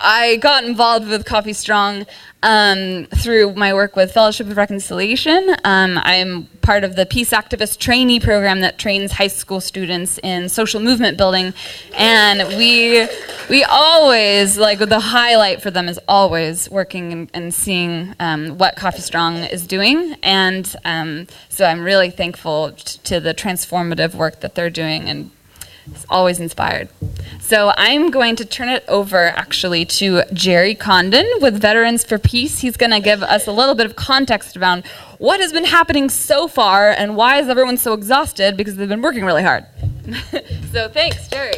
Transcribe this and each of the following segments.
I got involved with Coffee Strong through my work with Fellowship of Reconciliation. I'm part of the Peace Activist Trainee Program that trains high school students in social movement building, and we always, like, the highlight for them is always working and seeing what Coffee Strong is doing, and so I'm really thankful to the transformative work that they're doing, and it's always inspired. So I'm going to turn it over, actually, to Gerry Condon with Veterans for Peace. He's going to give us a little bit of context around what has been happening so far and why is everyone so exhausted, because they've been working really hard. So thanks, Gerry.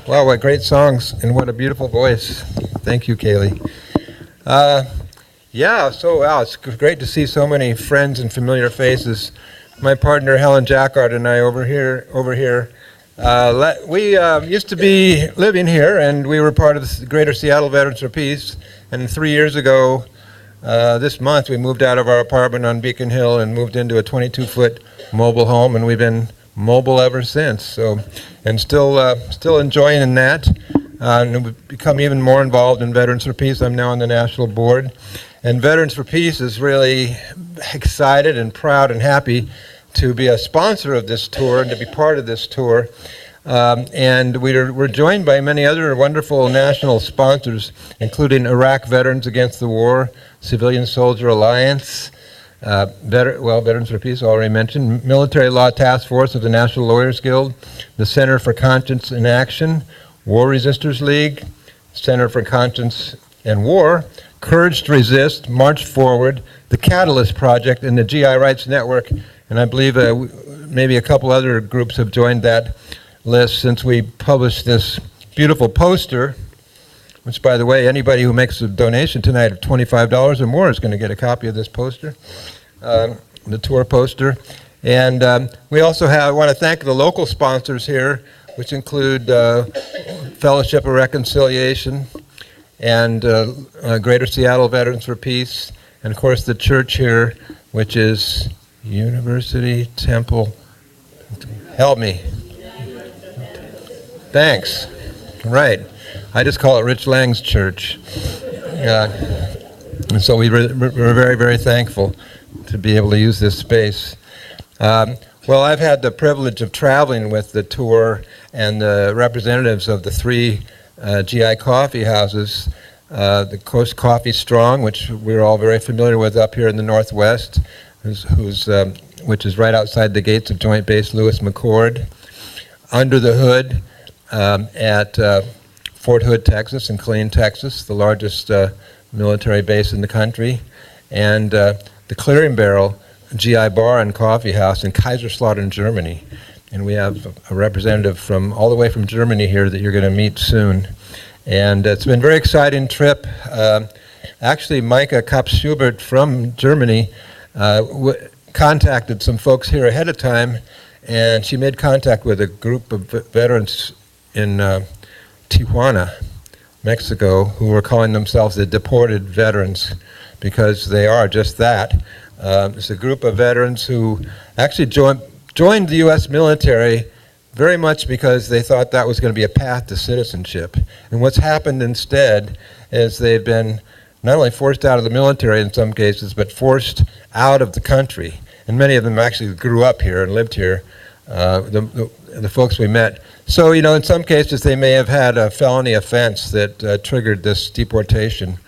Wow, what great songs and what a beautiful voice. Thank you, Kaeley. Wow, it's great to see so many friends and familiar faces. My partner Helen Jackard and I over here. We used to be living here, and we were part of the Greater Seattle Veterans for Peace. And 3 years ago, this month, we moved out of our apartment on Beacon Hill and moved into a 22-foot mobile home, and we've been mobile ever since. So, and still enjoying that. And we've become even more involved in Veterans for Peace. I'm now on the national board. And Veterans for Peace is really excited and proud and happy to be a sponsor of this tour and to be part of this tour. And we're joined by many other wonderful national sponsors, including Iraq Veterans Against the War, Civilian Soldier Alliance, Veterans for Peace, already mentioned, Military Law Task Force of the National Lawyers Guild, the Center for Conscience in Action, War Resisters League, Center for Conscience and War, Courage to Resist, March Forward, the Catalyst Project, and the GI Rights Network. And I believe maybe a couple other groups have joined that list since we published this beautiful poster, which, by the way, anybody who makes a donation tonight of $25 or more is going to get a copy of this poster, the tour poster. And we also want to thank the local sponsors here, which include Fellowship of Reconciliation, and Greater Seattle Veterans for Peace, and of course the church here, which is University Temple. Help me. Thanks. Right. I just call it Rich Lang's church. And so we're very, very thankful to be able to use this space. Well, I've had the privilege of traveling with the tour and the representatives of the three GI Coffeehouses, the Coast Coffee Strong, which we're all very familiar with up here in the Northwest, which is right outside the gates of Joint Base Lewis McChord, Under the Hood at Fort Hood, Texas, and Killeen, Texas, the largest military base in the country, and the Clearing Barrel GI Bar and Coffee House in Kaiserslautern, Germany. And we have a representative from all the way from Germany here that you're going to meet soon. And it's been a very exciting trip. Actually, Meike Schubert from Germany contacted some folks here ahead of time, and she made contact with a group of veterans in Tijuana, Mexico, who were calling themselves the deported veterans, because they are just that. It's a group of veterans who actually joined the U.S. military very much because they thought that was going to be a path to citizenship. And what's happened instead is they've been not only forced out of the military in some cases, but forced out of the country. And many of them actually grew up here and lived here, the folks we met. So, you know, in some cases they may have had a felony offense that triggered this deportation.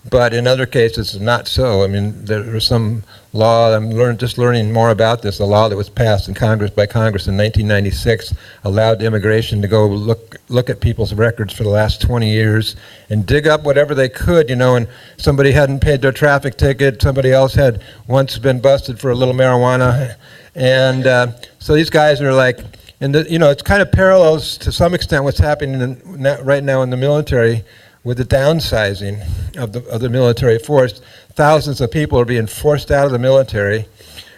But in other cases, not so. I mean, there was some law, I'm just learning more about this, a law that was passed in by Congress in 1996 allowed immigration to go look at people's records for the last 20 years and dig up whatever they could, you know, and somebody hadn't paid their traffic ticket, somebody else had once been busted for a little marijuana, and so these guys are like, and you know, it's kind of parallels to some extent what's happening right now in the military with the downsizing of the military force. Thousands of people are being forced out of the military,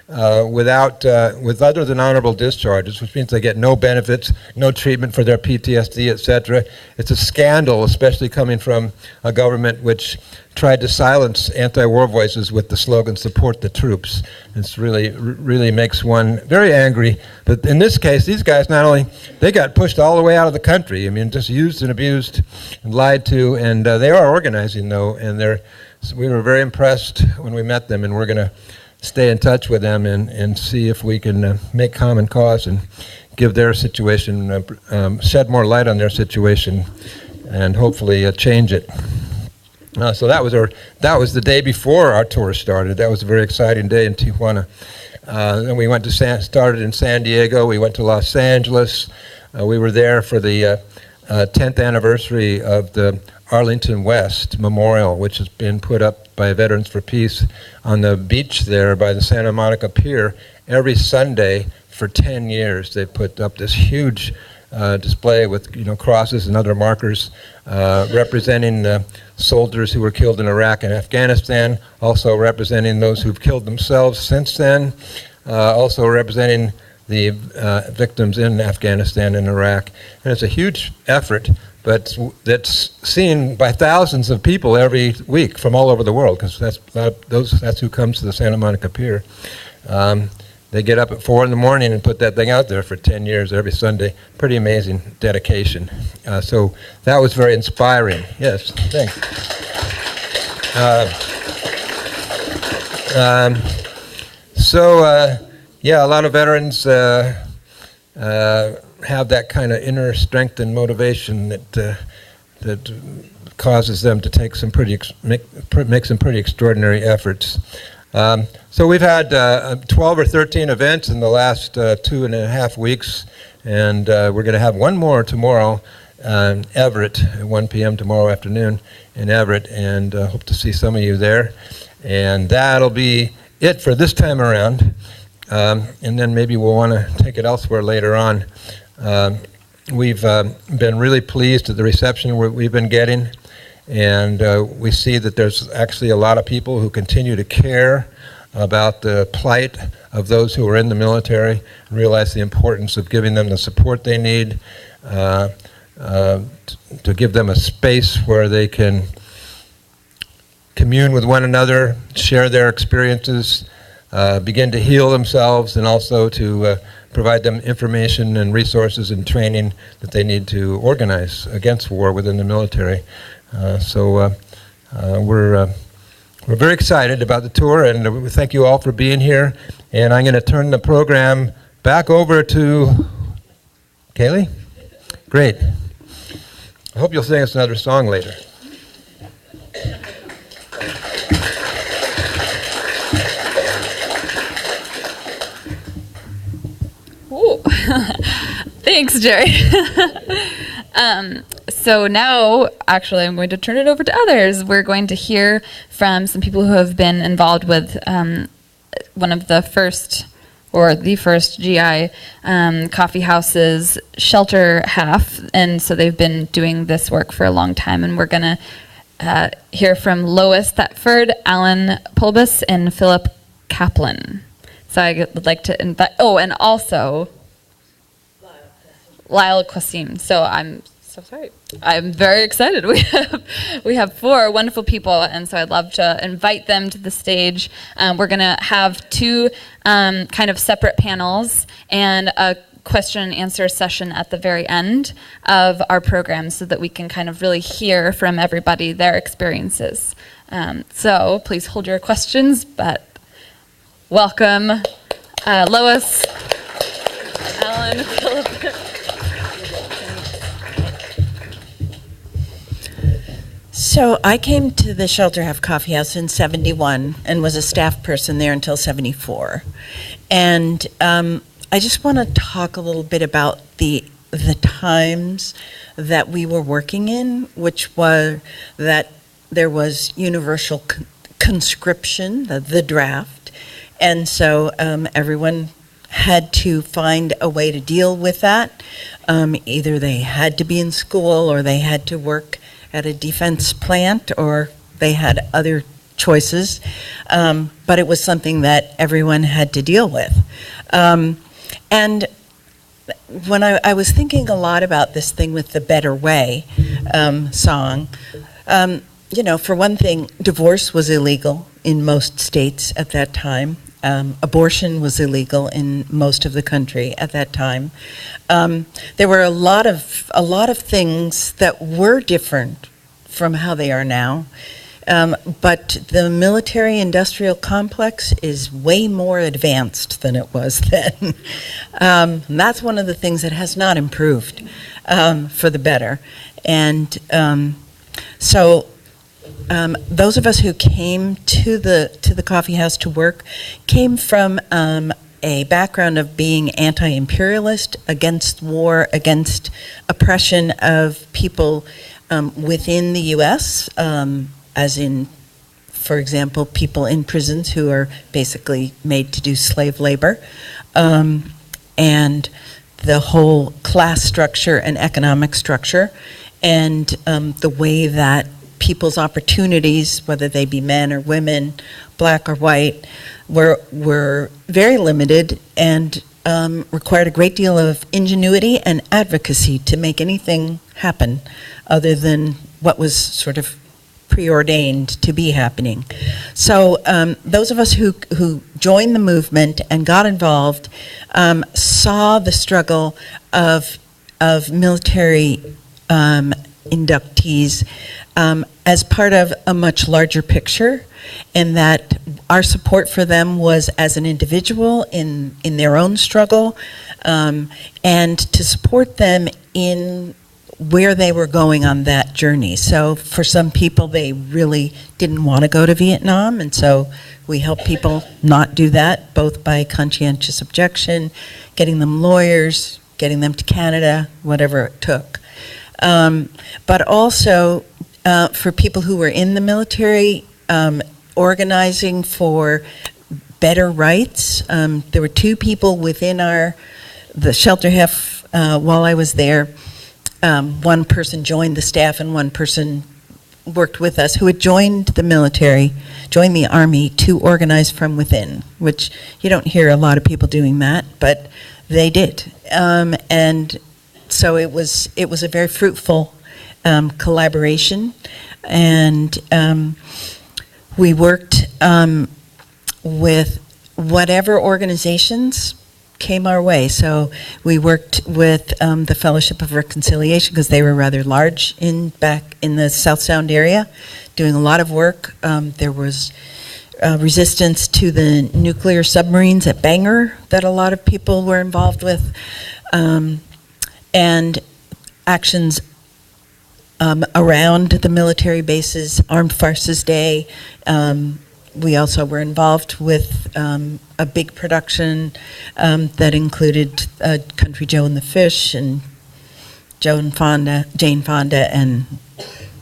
with other than honorable discharges, which means they get no benefits, no treatment for their PTSD, etc. It's a scandal, especially coming from a government which tried to silence anti-war voices with the slogan "Support the troops." It's really makes one very angry. But in this case, these guys they got pushed all the way out of the country. I mean, just used and abused and lied to, and they are organizing though, and we were very impressed when we met them, and we're going to stay in touch with them and see if we can make common cause and give their situation, shed more light on their situation, and hopefully change it. So that was the day before our tour started. That was a very exciting day in Tijuana. Then we went to started in San Diego. We went to Los Angeles. We were there for the 10th anniversary of the Arlington West Memorial, which has been put up by Veterans for Peace on the beach there by the Santa Monica Pier. Every Sunday for 10 years, they put up this huge display with crosses and other markers representing the soldiers who were killed in Iraq and Afghanistan, also representing those who've killed themselves since then, also representing the victims in Afghanistan and Iraq. And it's a huge effort, but that's seen by thousands of people every week from all over the world, because that's who comes to the Santa Monica Pier. They get up at 4 in the morning and put that thing out there for 10 years every Sunday. Pretty amazing dedication. So that was very inspiring. Yes, thanks. Yeah, a lot of veterans have that kind of inner strength and motivation that causes them to take make some pretty extraordinary efforts. So we've had 12 or 13 events in the last 2.5 weeks, and we're going to have one more tomorrow in Everett at 1 p.m. tomorrow afternoon in Everett, and hope to see some of you there. And that'll be it for this time around, and then maybe we'll want to take it elsewhere later on. We've been really pleased at the reception we've been getting, and we see that there's actually a lot of people who continue to care about the plight of those who are in the military and realize the importance of giving them the support they need, to give them a space where they can commune with one another, share their experiences, begin to heal themselves, and also to provide them information and resources and training that they need to organize against war within the military. We're very excited about the tour, and we thank you all for being here. And I'm going to turn the program back over to Kaeley. Great. I hope you'll sing us another song later. Thanks, Gerry. So now, actually, I'm going to turn it over to others. We're going to hear from some people who have been involved with one of the first, or the first GI Coffeehouses shelter half, and so they've been doing this work for a long time, and we're going to hear from Lois Thetford, Allan Poobus, and Philip Kaplan. So I would like to invite, and also Lyle Quasim. So I'm so sorry. I'm very excited. We have 4 wonderful people, and so I'd love to invite them to the stage. We're going to have 2 kind of separate panels and a question and answer session at the very end of our program, so that we can kind of really hear from everybody their experiences. So please hold your questions, but welcome Lois, Allan, Philip. So I came to the Shelter Half Coffeehouse in '71 and was a staff person there until '74. And I just want to talk a little bit about the times that we were working in, which was that there was universal conscription, the draft. And so everyone had to find a way to deal with that. Either they had to be in school, or they had to work at a defense plant, or they had other choices, but it was something that everyone had to deal with. And when I was thinking a lot about this thing with the Better Way song, for one thing, divorce was illegal in most states at that time. Abortion was illegal in most of the country at that time. There were a lot of things that were different from how they are now. But the military-industrial complex is way more advanced than it was then. And that's one of the things that has not improved for the better. And so those of us who came to the coffee house to work came from a background of being anti-imperialist, against war, against oppression of people within the U.S., as in, for example, people in prisons who are basically made to do slave labor, and the whole class structure and economic structure, and the way that people's opportunities, whether they be men or women, black or white, were very limited and required a great deal of ingenuity and advocacy to make anything happen other than what was sort of preordained to be happening. So those of us who joined the movement and got involved saw the struggle of military inductees as part of a much larger picture, and that our support for them was as an individual in their own struggle, and to support them in where they were going on that journey. So for some people, they really didn't want to go to Vietnam, and so we helped people not do that, both by conscientious objection, getting them lawyers, getting them to Canada, whatever it took. But also for people who were in the military, organizing for better rights. There were two people within the shelter half while I was there. One person joined the staff and one person worked with us who had joined the military, joined the Army to organize from within, which you don't hear a lot of people doing that, but they did. And so it was a very fruitful collaboration, and we worked with whatever organizations came our way. So we worked with the Fellowship of Reconciliation, because they were rather large back in the South Sound area, doing a lot of work. There was resistance to the nuclear submarines at Bangor that a lot of people were involved with, and actions around the military bases, Armed Forces Day. We also were involved with a big production that included Country Joe and the Fish, and Jane Fonda, and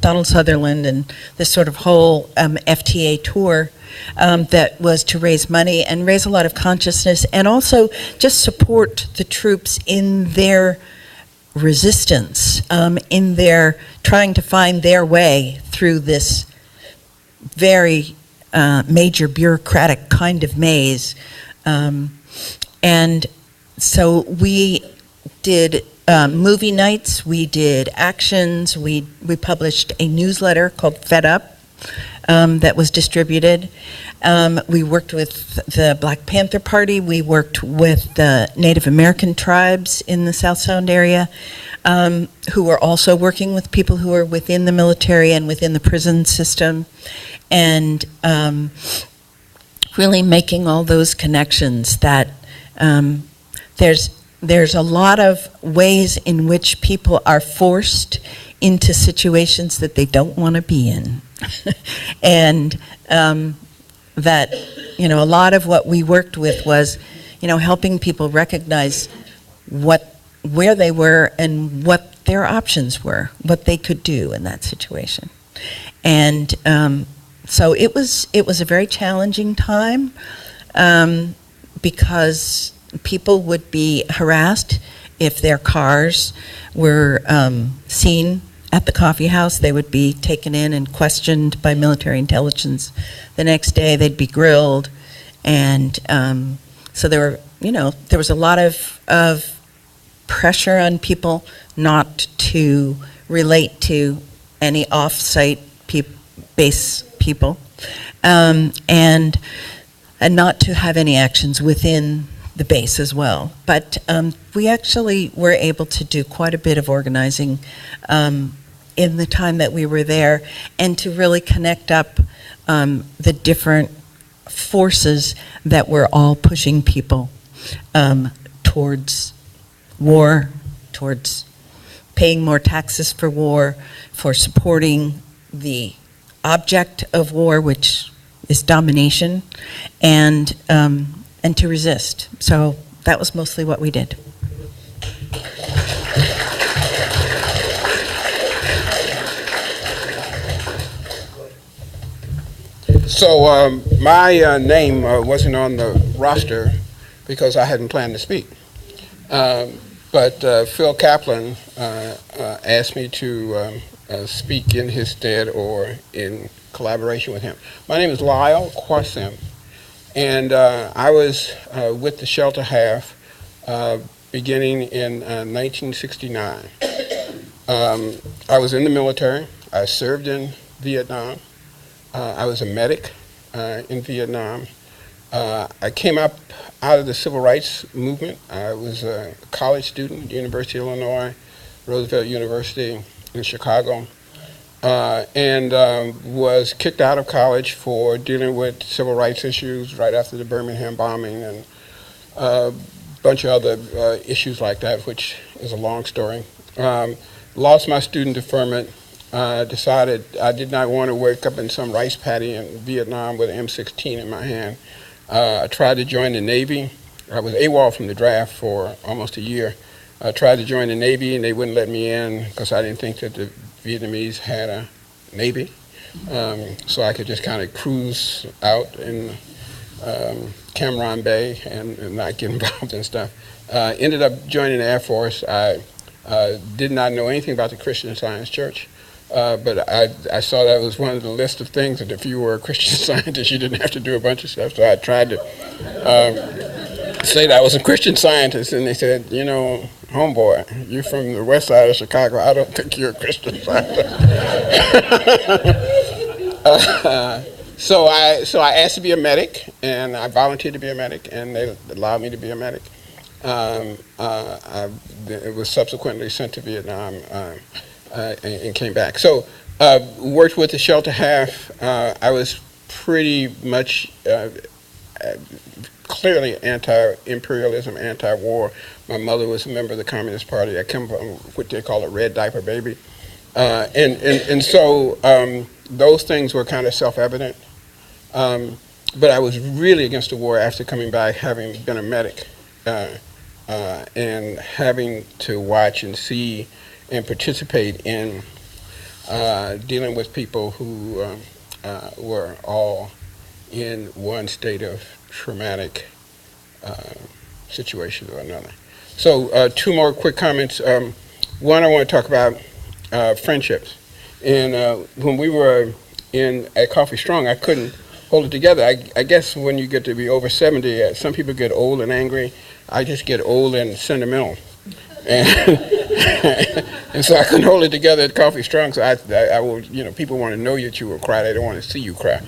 Donald Sutherland, and this sort of whole FTA tour that was to raise money and raise a lot of consciousness, and also just support the troops in their resistance, in their trying to find their way through this very major bureaucratic kind of maze. And so we did movie nights, we did actions, we published a newsletter called Fed Up that was distributed. We worked with the Black Panther Party, we worked with the Native American tribes in the South Sound area, who were also working with people who were within the military and within the prison system, and really making all those connections that there's a lot of ways in which people are forced into situations that they don't want to be in. And that, a lot of what we worked with was, helping people recognize where they were and what their options were, what they could do in that situation. And so it was a very challenging time, because people would be harassed if their cars were seen at the coffee house. They would be taken in and questioned by military intelligence. The next day, they'd be grilled. And so there was a lot of pressure on people not to relate to any off-site base people, and not to have any actions within the base as well. But we actually were able to do quite a bit of organizing in the time that we were there, and to really connect up the different forces that were all pushing people towards war, towards paying more taxes for war, for supporting the object of war, which is domination, and to resist. So that was mostly what we did. So my name wasn't on the roster because I hadn't planned to speak. But Phil Kaplan asked me to speak in his stead or in collaboration with him. My name is Lyle Quasim, and I was with the Shelter Half beginning in 1969. I was in the military. I served in Vietnam. I was a medic in Vietnam. I came up out of the civil rights movement. I was a college student at University of Illinois, Roosevelt University in Chicago, and was kicked out of college for dealing with civil rights issues right after the Birmingham bombing and a bunch of other issues like that, which is a long story. Lost my student deferment. Decided I did not want to wake up in some rice paddy in Vietnam with an M16 in my hand. I tried to join the Navy. I was AWOL from the draft for almost a year. I tried to join the Navy, and they wouldn't let me in because I didn't think that the Vietnamese had a Navy. So I could just kind of cruise out in Cam Ranh Bay and not get involved in stuff. Ended up joining the Air Force. I did not know anything about the Christian Science Church. But I saw that was one of the list of things that if you were a Christian Scientist, you didn't have to do a bunch of stuff. So I tried to say that I was a Christian Scientist, and they said, you know, homeboy, you're from the west side of Chicago. I don't think you're a Christian Scientist. So I asked to be a medic, and I volunteered to be a medic, and they allowed me to be a medic. I was subsequently sent to Vietnam. And came back. So worked with the Shelter Half. I was pretty much clearly anti-imperialism, anti-war. My mother was a member of the Communist Party. I come from what they call a red diaper baby. And so those things were kind of self-evident. But I was really against the war after coming back, having been a medic, and having to watch and see and participate in dealing with people who were all in one state of traumatic situation or another. So two more quick comments. One, I want to talk about friendships. And when we were at Coffee Strong, I couldn't hold it together. I guess when you get to be over 70, some people get old and angry. I just get old and sentimental. And so I couldn't hold it together at Coffee Strong. So I will, you know, people want to know that you will cry. They don't want to see you cry.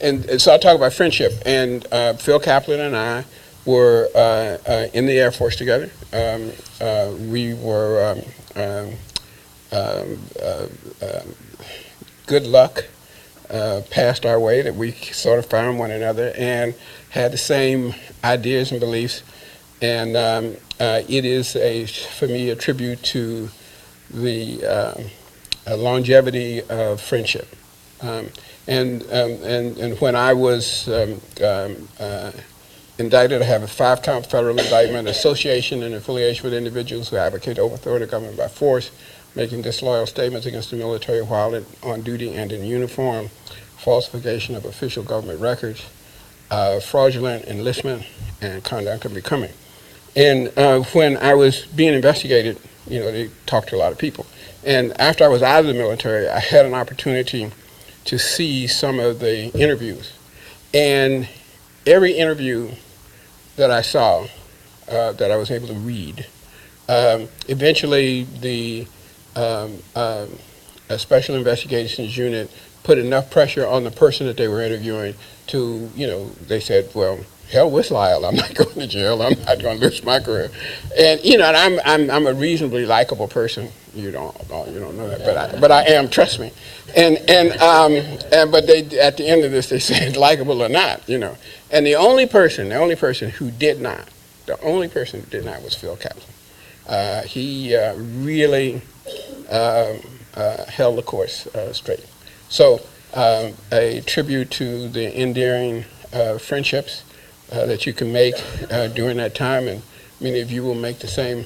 And so I'll talk about friendship. And Phil Kaplan and I were in the Air Force together. We were good luck passed our way that we sort of found one another and had the same ideas and beliefs. And it is, for me, a tribute to the longevity of friendship. And when I was indicted, I have a 5-count federal indictment, association and affiliation with individuals who advocate overthrow the government by force, making disloyal statements against the military while on duty and in uniform, falsification of official government records, fraudulent enlistment, and conduct of becoming. And when I was being investigated they talk to a lot of people. And after I was out of the military, I had an opportunity to see some of the interviews. And every interview that I saw, that I was able to read, eventually the Special Investigations Unit put enough pressure on the person that they were interviewing to, they said, well, hell with Lyle. I'm not going to jail. I'm not going to lose my career. And and I'm a reasonably likable person. You don't know that, but I am. Trust me. And but they, at the end of this, they said likable or not. And the only person who did not was Phil Kaplan. He really held the course straight. So a tribute to the endearing friendships that you can make during that time, and many of you will make the same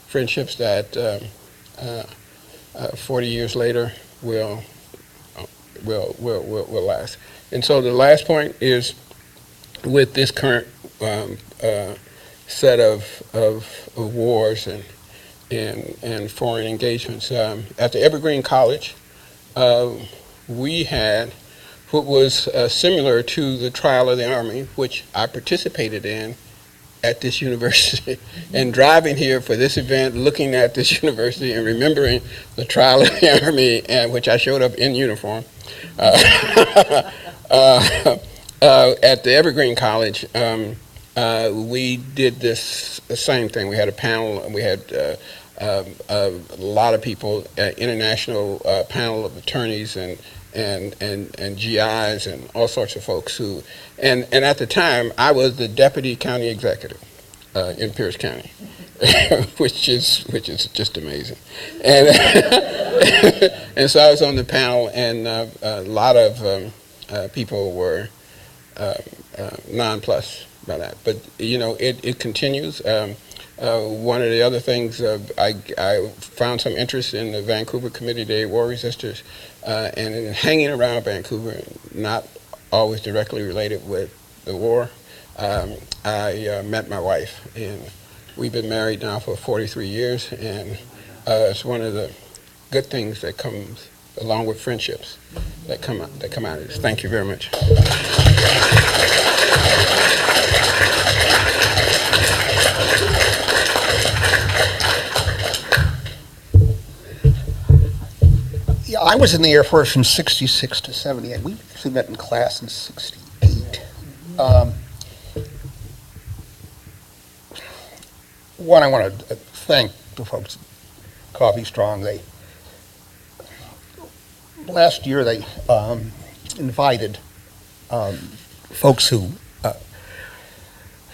friendships that 40 years later will last. And so the last point is, with this current set of wars and foreign engagements, at the Evergreen College, we had what was similar to the trial of the Army, which I participated in at this university. And driving here for this event, looking at this university and remembering the trial of the Army, which I showed up in uniform, at the Evergreen College, we did this same thing. We had a panel, and we had a lot of people, international panel of attorneys and GIs and all sorts of folks who, and at the time I was the deputy county executive in Pierce County, which is just amazing. And and so I was on the panel, and a lot of people were nonplussed by that. But it continues. One of the other things, I found some interest in the Vancouver Committee to Aid War Resisters, and in hanging around Vancouver, not always directly related with the war. I met my wife, and we've been married now for 43 years, and it's one of the good things that comes along with friendships that come out of this. Thank you very much. Yeah, I was in the Air Force from 66 to 78. We actually met in class in 68. One, I want to thank the folks at Coffee Strong. Last year they invited folks who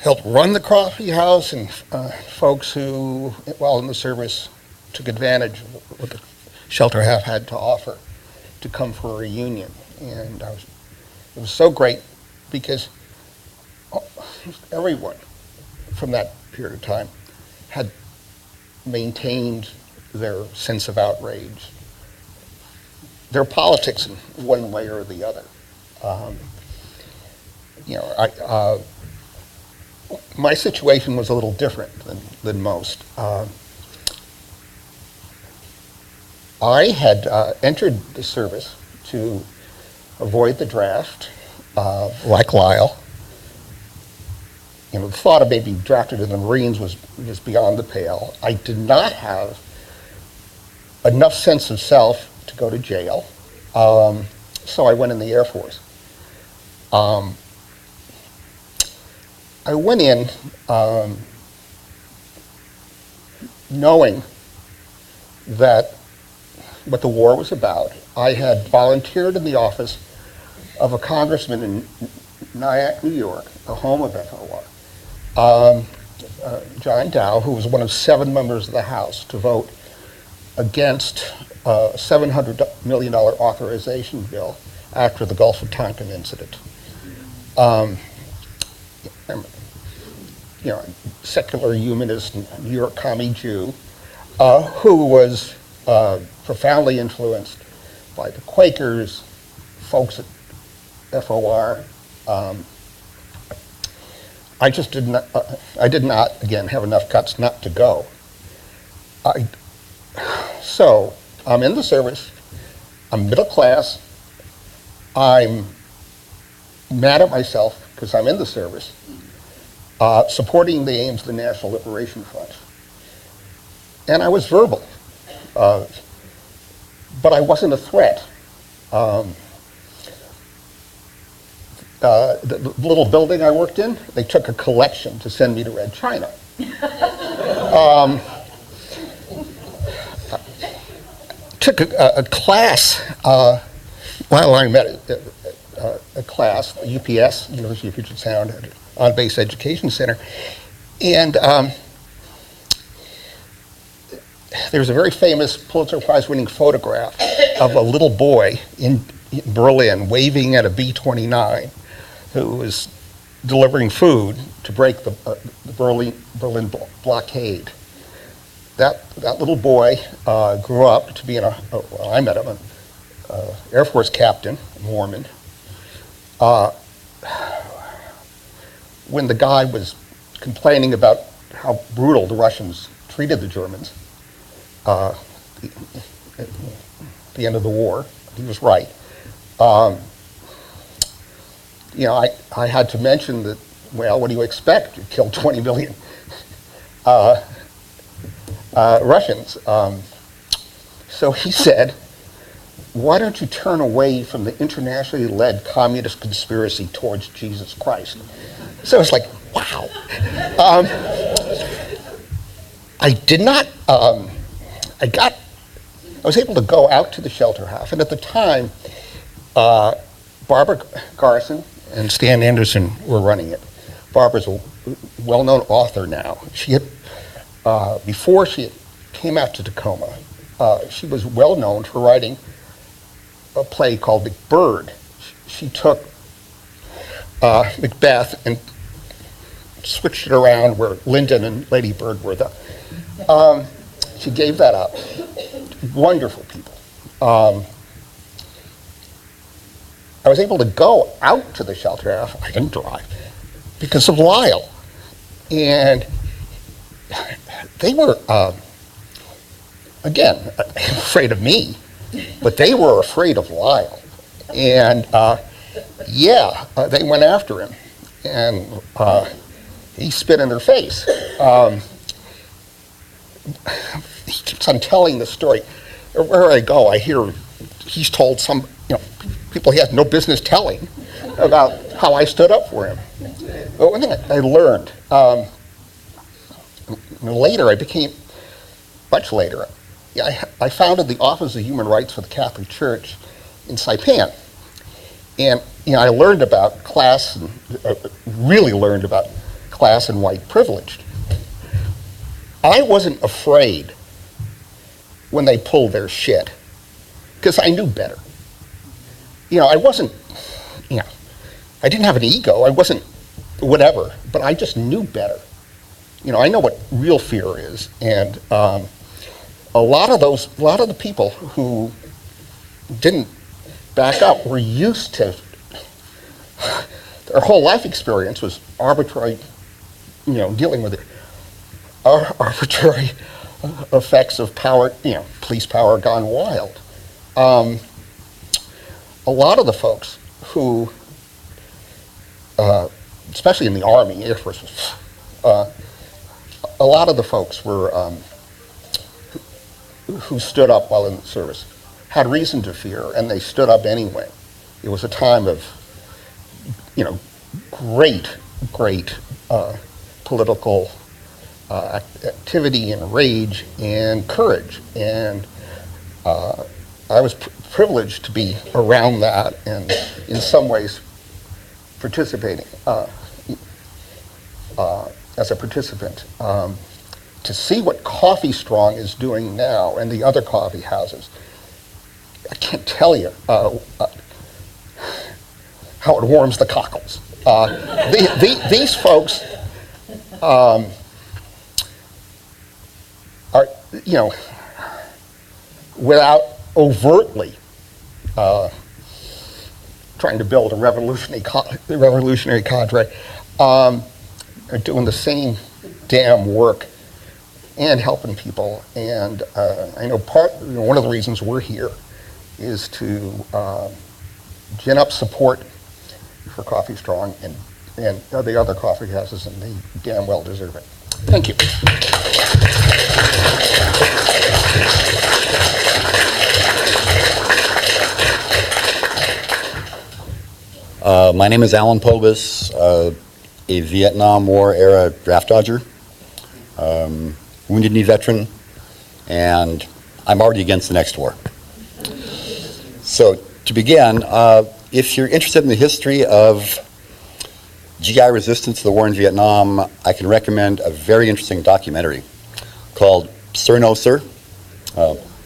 helped run the coffee house and folks who, while in the service, took advantage of what the shelter had to offer to come for a reunion. And it was so great because everyone from that period of time had maintained their sense of outrage, their politics in one way or the other. My situation was a little different than most. I had entered the service to avoid the draft, like Lyle. The thought of being drafted in the Marines was just beyond the pale. I did not have enough sense of self to go to jail, so I went in the Air Force. I went in knowing that what the war was about. I had volunteered in the office of a congressman in Nyack, New York, the home of FOR, John Dow, who was one of 7 members of the House to vote against a $700 million authorization bill after the Gulf of Tonkin incident. Secular humanist, New York commie Jew, who was profoundly influenced by the Quakers, folks at FOR. I did not, again, have enough guts not to go. So I'm in the service. I'm middle class. I'm mad at myself because I'm in the service, supporting the aims of the National Liberation Front. And I was verbal, but I wasn't a threat. The little building I worked in, they took a collection to send me to Red China. Took a class, while I'm at a class, UPS, University of Puget Sound, on-base education center, and there's a very famous Pulitzer Prize-winning photograph of a little boy in Berlin waving at a B-29 who was delivering food to break the Berlin blockade. That little boy grew up to be I met him, an Air Force captain, Mormon. When the guy was complaining about how brutal the Russians treated the Germans at the end of the war, he was right. I had to mention that, well, what do you expect? You killed 20 million Russians. So he said, why don't you turn away from the internationally led communist conspiracy towards Jesus Christ? So it's like, wow. I did not, I was able to go out to the shelter house, and at the time, Barbara Garson and Stan Anderson were running it. Barbara's a well-known author now. She had, before she came out to Tacoma, she was well known for writing a play called Macbird. She took Macbeth and switched it around where Lyndon and Lady Bird were the. She gave that up. Wonderful people. I was able to go out to the shelter house. I didn't drive because of Lyle, and they were again afraid of me, but they were afraid of Lyle, and they went after him, and he spit in their face. He keeps on telling the story. Wherever I go, I hear he's told some people he has no business telling about how I stood up for him. But one thing I learned later, much later, I founded the Office of Human Rights for the Catholic Church in Saipan. And I learned about class, and really learned about class and white privilege. I wasn't afraid when they pulled their shit, because I knew better. I wasn't, I didn't have an ego. I wasn't whatever, but I just knew better. I know what real fear is, and a lot of the people who didn't back up were used to, their whole life experience was arbitrary, dealing with arbitrary effects of power, police power gone wild. A lot of the folks who, especially in the Army, Air Force, a lot of the folks were who stood up while in the service had reason to fear, and they stood up anyway. It was a time of, great political activity and rage and courage, and I was privileged to be around that and in some ways participating as a participant. To see what Coffee Strong is doing now and the other coffee houses, I can't tell you how it warms the cockles. These folks are, without overtly trying to build a revolutionary cadre, are doing the same damn work and helping people. And I know one of the reasons we're here is to gin up support for Coffee Strong and the other coffee houses, and they damn well deserve it. Thank you. My name is Allan Poobus, a Vietnam War era draft dodger, Wounded Knee veteran, and I'm already against the next war. So to begin, if you're interested in the history of GI resistance to the war in Vietnam, I can recommend a very interesting documentary called Sir No Sir.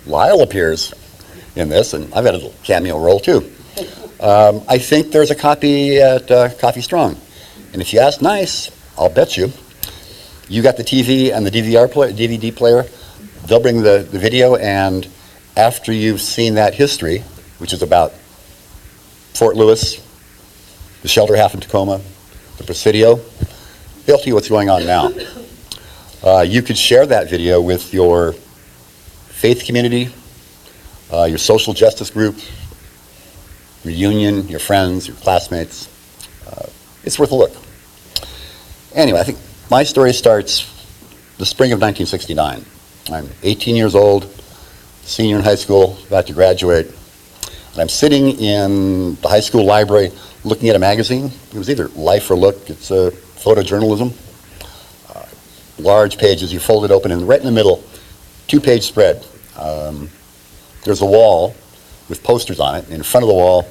Lyle appears in this, and I've had a little cameo role too. I think there's a copy at Coffee Strong, and if you ask nice, I'll bet you got the TV and the DVD player. They'll bring the video, and after you've seen that history, which is about Fort Lewis, the shelter half in Tacoma, the Presidio, they'll tell you what's going on now. You could share that video with your faith community, your social justice group, your union, your friends, your classmates. It's worth a look. Anyway, I think my story starts the spring of 1969. I'm 18 years old, senior in high school, about to graduate, and I'm sitting in the high school library looking at a magazine. It was either Life or Look. It's photojournalism. Large pages, you fold it open, and right in the middle, 2-page spread. There's a wall with posters on it. In front of the wall,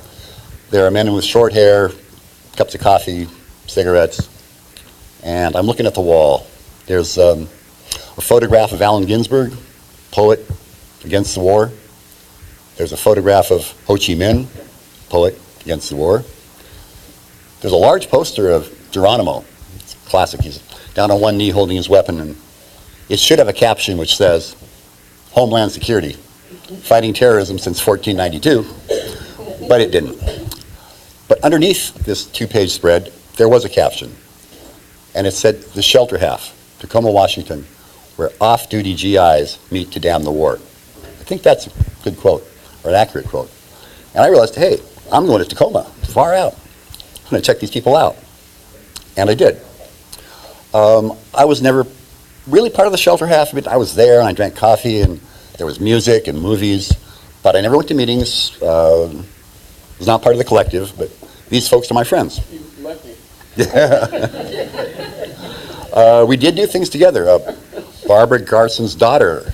there are men with short hair, cups of coffee, cigarettes, and I'm looking at the wall. There's a photograph of Allen Ginsberg, poet against the war. There's a photograph of Ho Chi Minh, poet against the war. There's a large poster of Geronimo. It's classic. He's down on one knee holding his weapon, and it should have a caption which says, Homeland Security, fighting terrorism since 1492, but it didn't. But underneath this 2-page spread, there was a caption, and it said, the shelter half, Tacoma, Washington, where off-duty GIs meet to damn the war. I think that's a good quote, or an accurate quote. And I realized, hey, I'm going to Tacoma, far out. I'm going to check these people out. And I did. I was never really part of the shelter half of it. I was there, and I drank coffee, and there was music and movies, but I never went to meetings. Was not part of the collective, but these folks are my friends. Yeah. We did do things together. Barbara Garson's daughter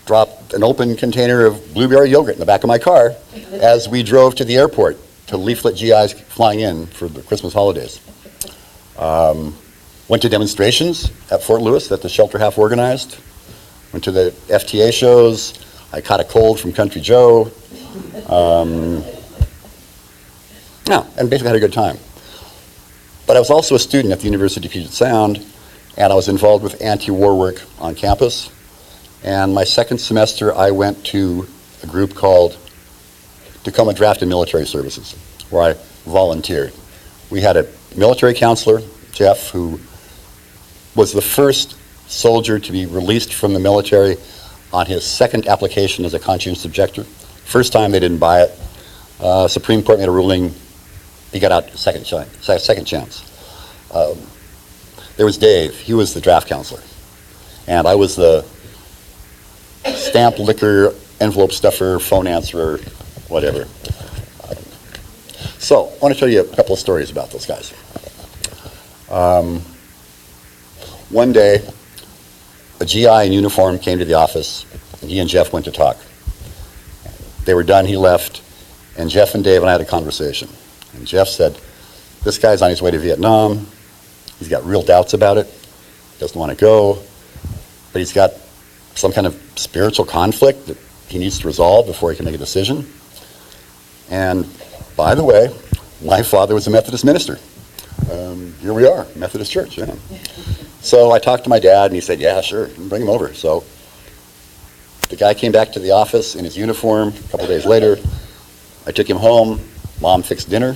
dropped an open container of blueberry yogurt in the back of my car as we drove to the airport to leaflet GIs flying in for the Christmas holidays. Went to demonstrations at Fort Lewis that the shelter half organized. Went to the FTA shows. I caught a cold from Country Joe. And basically had a good time. But I was also a student at the University of Puget Sound, and I was involved with anti-war work on campus. And my second semester, I went to a group called Tacoma Draft and Military Services, where I volunteered. We had a military counselor, Jeff, who was the first soldier to be released from the military on his second application as a conscientious objector. First time they didn't buy it. Supreme Court made a ruling. He got out second chance. There was Dave. He was the draft counselor. And I was the stamp licker, envelope stuffer, phone answerer, whatever. So I want to tell you a couple of stories about those guys. One day, a GI in uniform came to the office, and he and Jeff went to talk. They were done, he left, and Jeff and Dave and I had a conversation. And Jeff said, this guy's on his way to Vietnam. He's got real doubts about it. Doesn't want to go. But he's got some kind of spiritual conflict that he needs to resolve before he can make a decision. And by the way, my father was a Methodist minister. Here we are, Methodist Church. Yeah. So I talked to my dad, and he said, yeah, sure, bring him over. So the guy came back to the office in his uniform a couple days later. I took him home. Mom fixed dinner.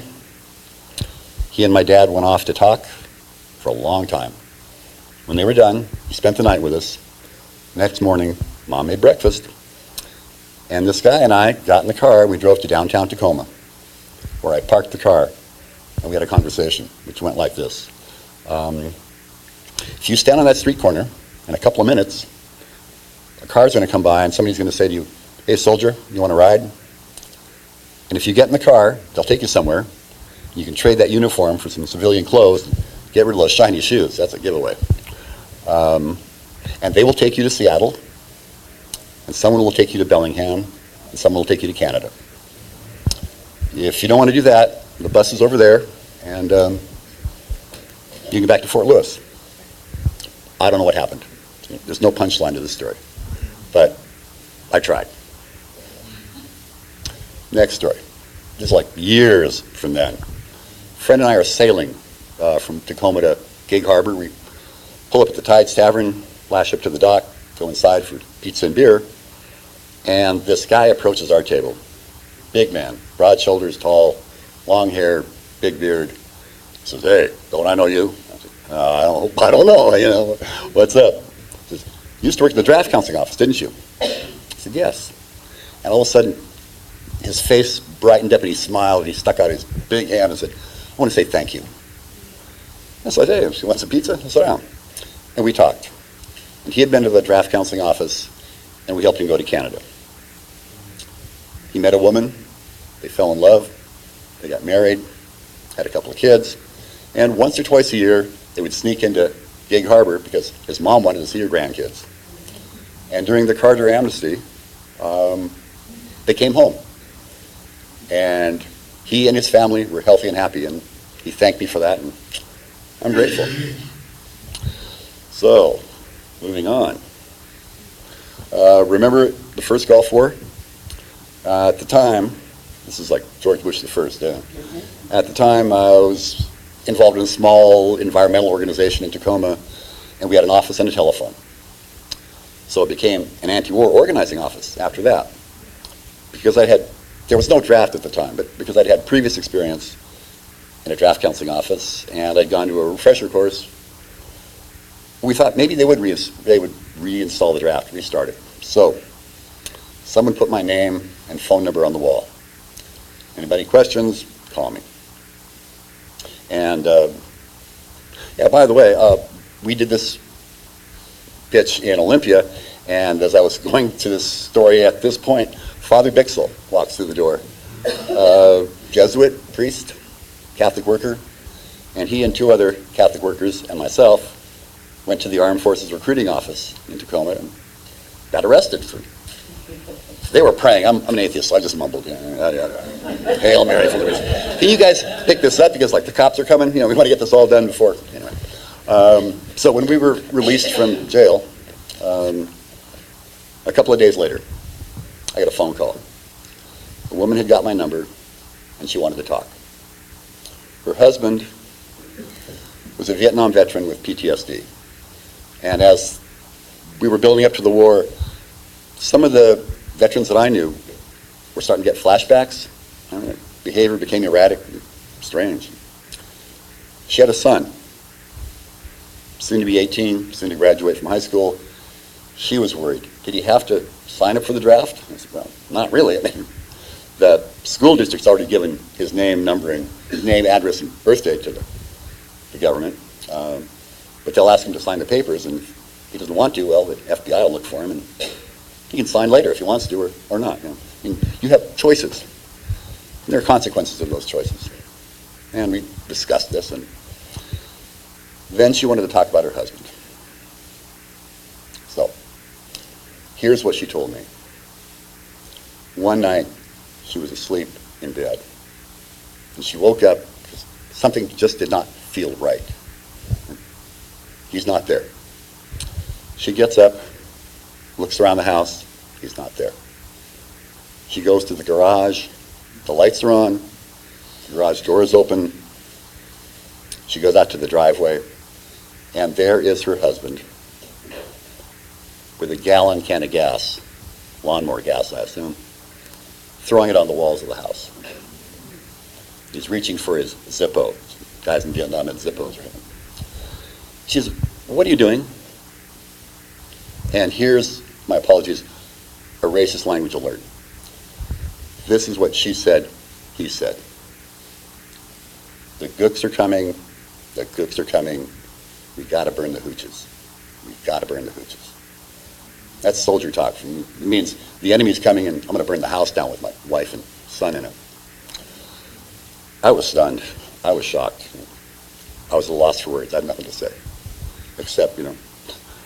He and my dad went off to talk for a long time. When they were done, he spent the night with us. Next morning, Mom made breakfast. And this guy and I got in the car, and we drove to downtown Tacoma, where I parked the car, and we had a conversation, which went like this. If you stand on that street corner, in a couple of minutes, a car's going to come by, and somebody's going to say to you, "Hey, soldier, you want to ride?" And if you get in the car, they'll take you somewhere. You can trade that uniform for some civilian clothes, get rid of those shiny shoes. That's a giveaway. And they will take you to Seattle, and someone will take you to Bellingham, and someone will take you to Canada. If you don't want to do that, the bus is over there, and you can get back to Fort Lewis. I don't know what happened. There's no punchline to this story, but I tried. Next story. Just like years from then. A friend and I are sailing from Tacoma to Gig Harbor. We pull up at the Tides Tavern, lash up to the dock, go inside for pizza and beer, and this guy approaches our table. Big man, broad shoulders, tall, long hair, big beard. He says, "Hey, don't I know you?" I said, I don't know, what's up? He says, "You used to work in the draft counseling office, didn't you?" I said, "Yes." And all of a sudden, his face brightened up and he smiled and he stuck out his big hand and said, "I want to say thank you." I said, "Hey, you want some pizza? Sit down." And we talked. And he had been to the draft counseling office, and we helped him go to Canada. He met a woman, they fell in love, they got married, had a couple of kids, and once or twice a year, they would sneak into Gig Harbor because his mom wanted to see her grandkids. And during the Carter amnesty, they came home. And he and his family were healthy and happy, and he thanked me for that, and I'm grateful. So, moving on. Remember the first Gulf War? At the time, this is like George Bush the first, yeah. At the time, I was involved in a small environmental organization in Tacoma, and we had an office and a telephone. So it became an anti-war organizing office after that. Because there was no draft at the time, but because I'd had previous experience in a draft counseling office, and I'd gone to a refresher course, we thought maybe they would reinstall the draft, restart it. So someone put my name and phone number on the wall. Anybody questions, call me. And by the way, we did this pitch in Olympia, and as I was going to this story at this point, Father Bixel walks through the door. Jesuit, priest, Catholic worker, and he and two other Catholic workers and myself went to the Armed Forces recruiting office in Tacoma and got arrested. They were praying. I'm an atheist, so I just mumbled. Hail Mary. Can you guys pick this up? Because the cops are coming. We want to get this all done before. Anyway. So when we were released from jail, a couple of days later, I got a phone call. A woman had got my number, and she wanted to talk. Her husband was a Vietnam veteran with PTSD. And as we were building up to the war, some of the veterans that I knew were starting to get flashbacks. Behavior became erratic, strange. She had a son, soon to be 18, soon to graduate from high school. She was worried. Did he have to sign up for the draft? I said, well, not really. The school district's already given his name, numbering, his name, address, and birth date to the government. But they'll ask him to sign the papers, and if he doesn't want to, well, the FBI will look for him, and he can sign later if he wants to or not. You have choices. And there are consequences of those choices. And we discussed this, and then she wanted to talk about her husband. So, here's what she told me. One night, she was asleep in bed, and she woke up because something just did not feel right. He's not there. She gets up, looks around the house, he's not there. She goes to the garage, the lights are on, the garage door is open. She goes out to the driveway, and there is her husband with a gallon can of gas, lawnmower gas, I assume, throwing it on the walls of the house. He's reaching for his Zippo. Guys in Vietnam had Zippos, right? She says, what are you doing? And here's, my apologies, a racist language alert. This is what she said, he said. The gooks are coming, the gooks are coming, we gotta burn the hooches. We gotta burn the hooches. That's soldier talk. It means the enemy's coming and I'm gonna burn the house down with my wife and son in it. I was stunned, I was shocked. I was at a loss for words, I had nothing to say. Except,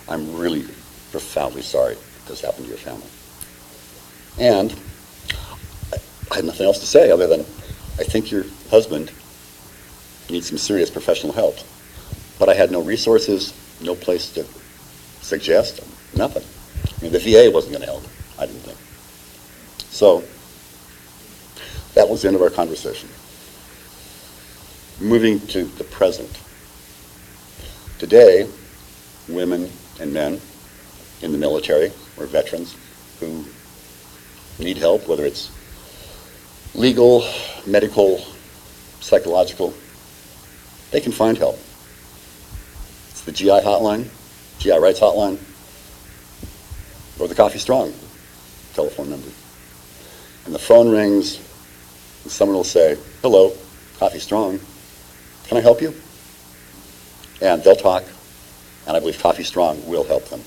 I'm really profoundly sorry this happened to your family. And I had nothing else to say other than I think your husband needs some serious professional help. But I had no resources, no place to suggest, nothing. The VA wasn't going to help, I didn't think. So that was the end of our conversation. Moving to the present. Today, women and men in the military or veterans who need help, whether it's legal, medical, psychological, they can find help. It's the GI hotline, GI Rights hotline, or the Coffee Strong telephone number. And the phone rings, and someone will say, hello, Coffee Strong, can I help you? And they'll talk, and I believe Coffee Strong will help them.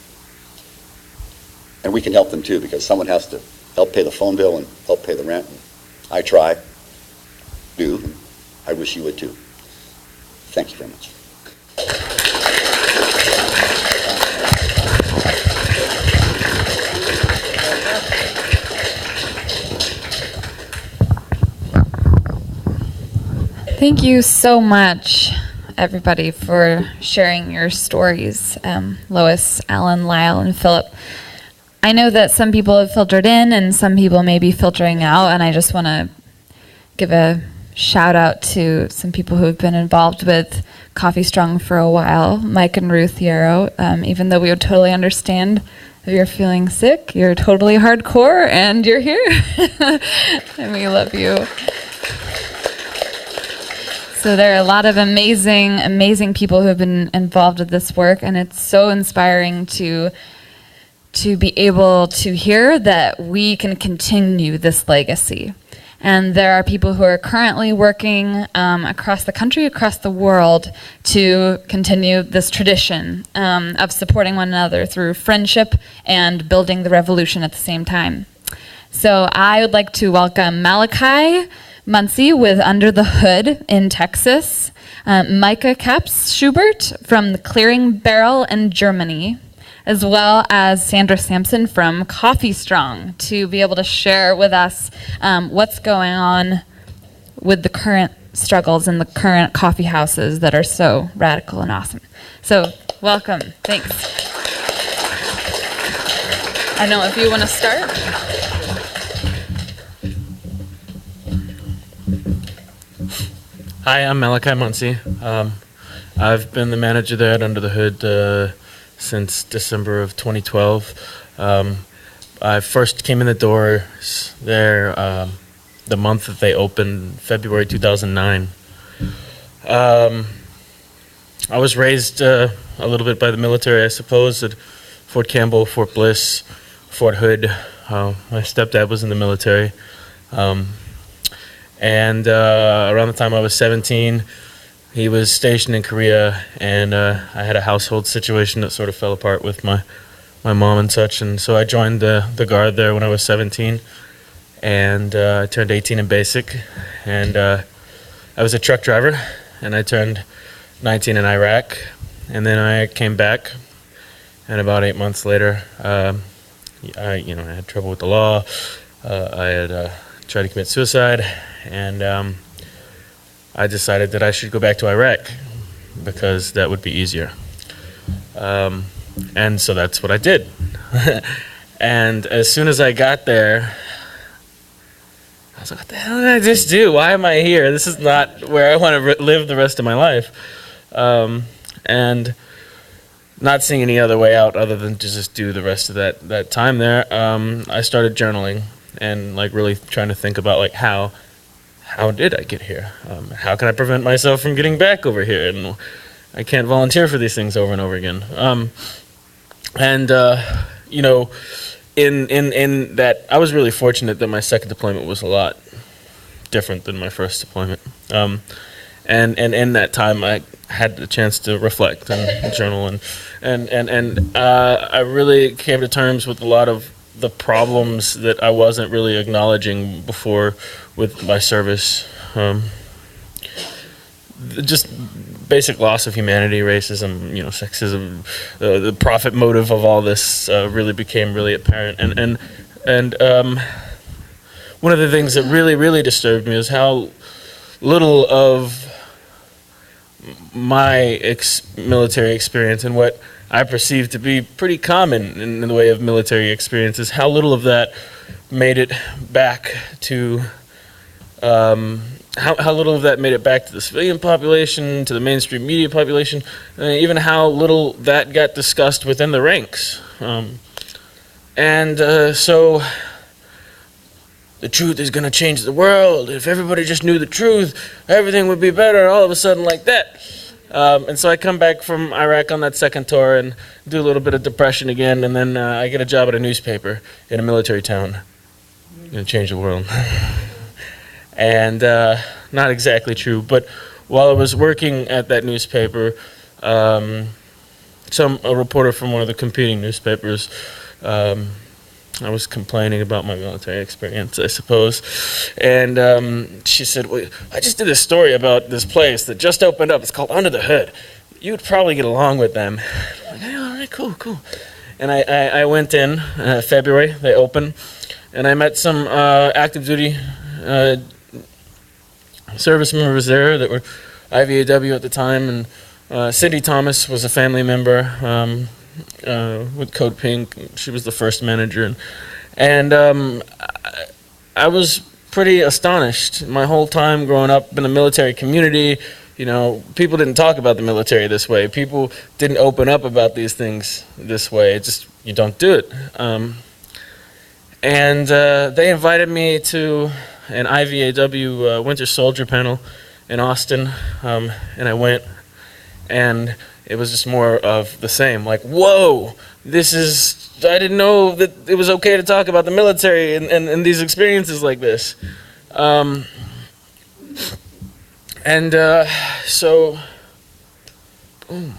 And we can help them too, because someone has to help pay the phone bill and help pay the rent. And I try, do, and I wish you would too. Thank you very much. Thank you so much, everybody, for sharing your stories. Lois, Allan, Lyle, and Philip. I know that some people have filtered in and some people may be filtering out, and I just want to give a shout out to some people who have been involved with Coffee Strong for a while, Meike and Ruth Yarrow. Even though we would totally understand if you're feeling sick, you're totally hardcore and you're here. And we love you. So there are a lot of amazing, amazing people who have been involved with this work, and it's so inspiring to be able to hear that we can continue this legacy. And there are people who are currently working across the country, across the world, to continue this tradition of supporting one another through friendship and building the revolution at the same time. So I would like to welcome Malachi Muncie with Under the Hood in Texas, Meike Schubert from the Clearing Barrel in Germany, as well as Sandra Sampson from Coffee Strong, to be able to share with us what's going on with the current struggles in the current coffee houses that are so radical and awesome. So welcome, thanks. I don't know if you want to start. Hi, I'm Malachi Muncie. I've been the manager there at Under the Hood since December of 2012. I first came in the doors there the month that they opened, February 2009. I was raised a little bit by the military, I suppose, at Fort Campbell, Fort Bliss, Fort Hood. My stepdad was in the military. And around the time I was 17, he was stationed in Korea, and I had a household situation that sort of fell apart with my mom and such, and so I joined the Guard there when I was 17, and I turned 18 in basic, and I was a truck driver, and I turned 19 in Iraq, and then I came back, and about 8 months later, I had trouble with the law. I had tried to commit suicide, and I decided that I should go back to Iraq because that would be easier. And so that's what I did. And as soon as I got there, I was like, what the hell did I just do? Why am I here? This is not where I want to live the rest of my life. And not seeing any other way out other than to just do the rest of that time there, I started journaling and really trying to think about how did I get here? How can I prevent myself from getting back over here? And I can't volunteer for these things over and over again. And you know, in that, I was really fortunate that my second deployment was a lot different than my first deployment. And in that time, I had the chance to reflect and journal, and I really came to terms with a lot of the problems that I wasn't really acknowledging before with my service. Just basic loss of humanity, racism, sexism, the profit motive of all this really became really apparent. And one of the things that really disturbed me is how little of my military experience and what I perceive to be pretty common in the way of military experiences, how little of that made it back to how little of that made it back to the civilian population, to the mainstream media population, even how little that got discussed within the ranks. So the truth is going to change the world. If everybody just knew the truth, everything would be better all of a sudden like that. And so I come back from Iraq on that second tour and do a little bit of depression again, and then I get a job at a newspaper in a military town. Going to change the world. And not exactly true, but while I was working at that newspaper, a reporter from one of the competing newspapers, I was complaining about my military experience, I suppose, and she said, well, I just did a story about this place that just opened up. It's called Under the Hood. You would probably get along with them. I'm like, hey, all right, cool. And I went in February, they opened, and I met some active duty service members there that were IVAW at the time, and Cindy Thomas was a family member with Code Pink. She was the first manager, and I was pretty astonished. My whole time growing up in a military community, people didn't talk about the military this way. People didn't open up about these things this way. It's just, you don't do it. And they invited me to an IVAW Winter Soldier panel in Austin, and I went, and it was just more of the same. Like, whoa, I didn't know that it was okay to talk about the military and these experiences like this. So, boom.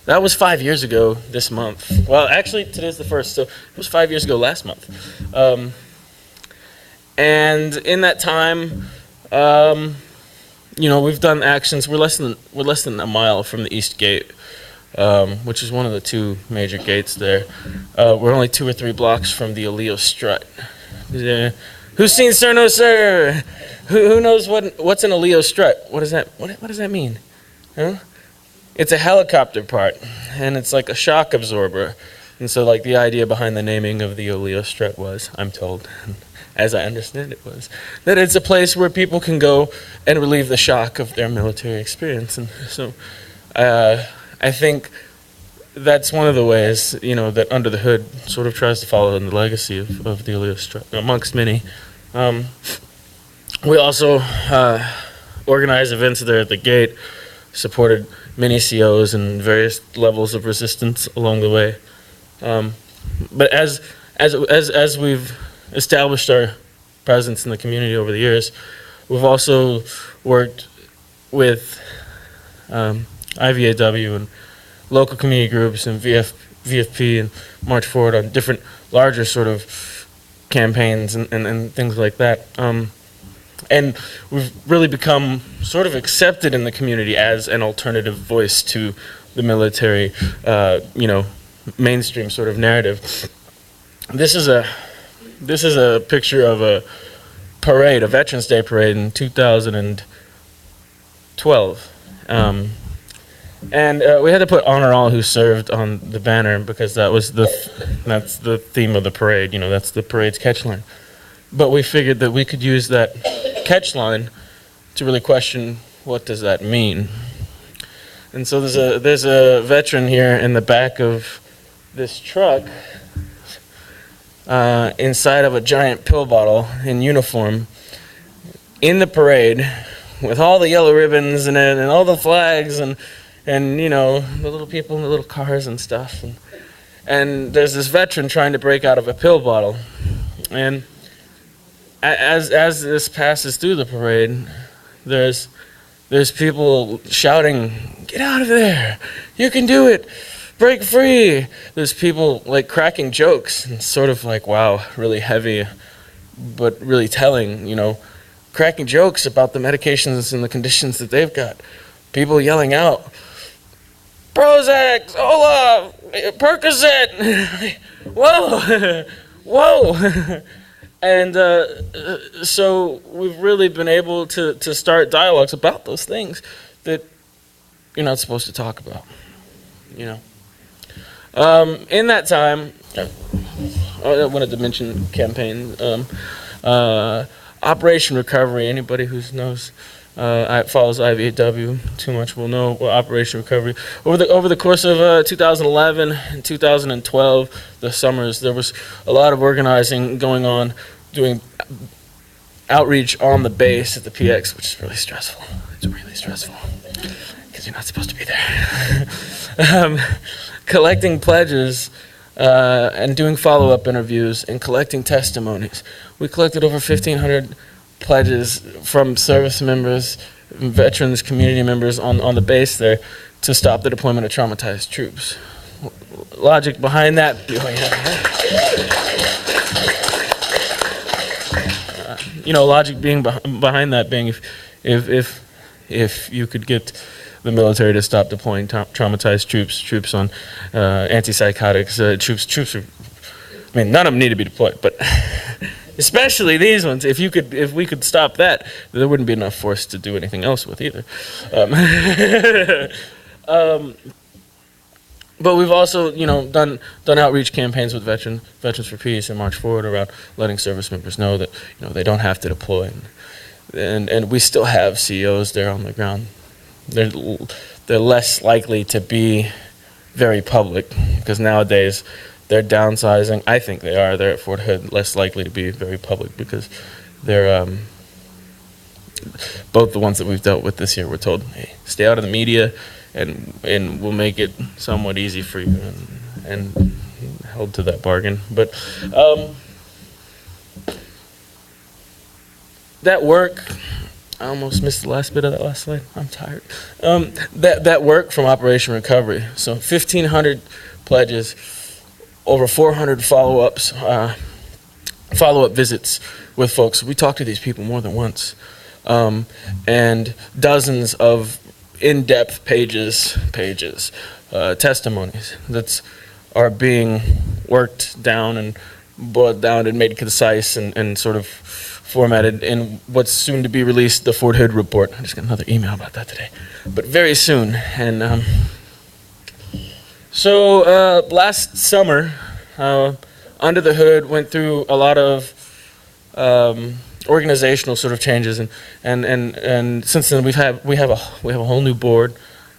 That was 5 years ago this month. Well, actually, today's the 1st, so it was 5 years ago last month. And in that time, we've done actions. We're less than a mile from the East Gate, which is one of the two major gates there. We're only 2 or 3 blocks from the Aleo Strut. Who's seen Sir No Sir? Who knows what's an Aleo Strut? What does that mean? Huh? It's a helicopter part, and it's like a shock absorber. And so, like, the idea behind the naming of the Aleo Strut was, I'm told, as I understand it, was that it's a place where people can go and relieve the shock of their military experience. And so I think that's one of the ways, that Under the Hood sort of tries to follow in the legacy of the Aleo Strut, amongst many. We also organized events there at the gate, supported many COs and various levels of resistance along the way. But as we've established our presence in the community over the years, we've also worked with IVAW and local community groups and VFP and March Forward on different larger sort of campaigns and things like that. And we've really become sort of accepted in the community as an alternative voice to the military, mainstream sort of narrative. This is a picture of a parade, a Veterans Day parade in 2012. And we had to put honor all who served on the banner because that's the theme of the parade. That's the parade's catchline. But we figured that we could use that catchline to really question, what does that mean? And so there's a veteran here in the back of this truck, inside of a giant pill bottle in uniform, in the parade, with all the yellow ribbons and all the flags and and the little people in the little cars and stuff, and there's this veteran trying to break out of a pill bottle, and as this passes through the parade, there's people shouting, "Get out of there! You can do it! Break free!" There's people like cracking jokes, and sort of like, wow, really heavy, but really telling, cracking jokes about the medications and the conditions that they've got. People yelling out, "Prozac, Zola, Percocet!" Whoa, whoa. And so we've really been able to start dialogues about those things that you're not supposed to talk about, In that time, I wanted to mention campaign, Operation Recovery. Anybody who knows follows IVW too much will know what Operation Recovery. Over the course of 2011 and 2012, the summers, there was a lot of organizing going on, doing outreach on the base at the PX, which is really stressful. It's really stressful because you're not supposed to be there. Collecting pledges and doing follow-up interviews and collecting testimonies. We collected over 1,500 pledges from service members, veterans, community members on the base there to stop the deployment of traumatized troops. Logic behind that, logic being behind that being if you could get the military to stop deploying traumatized troops on antipsychotics, troops are, none of them need to be deployed, but especially these ones. If we could stop that, there wouldn't be enough force to do anything else with either. But we've also, done outreach campaigns with Veterans for Peace and March Forward around letting service members know that they don't have to deploy, and we still have CEOs there on the ground. They're less likely to be very public because nowadays they're downsizing. I think they are. They're at Fort Hood, less likely to be very public because they're both the ones that we've dealt with this year were told, hey, stay out of the media, and we'll make it somewhat easy for you, and held to that bargain. But that work, I almost missed the last bit of that last slide. I'm tired. That work from Operation Recovery. So 1,500 pledges, over 400 follow-up visits with folks. We talked to these people more than once, and dozens of in-depth pages, testimonies that are being worked down and boiled down and made concise and sort of formatted in what's soon to be released, the Fort Hood report. I just got another email about that today, but very soon. And so last summer, Under the Hood went through a lot of organizational sort of changes, and since then we have a whole new board,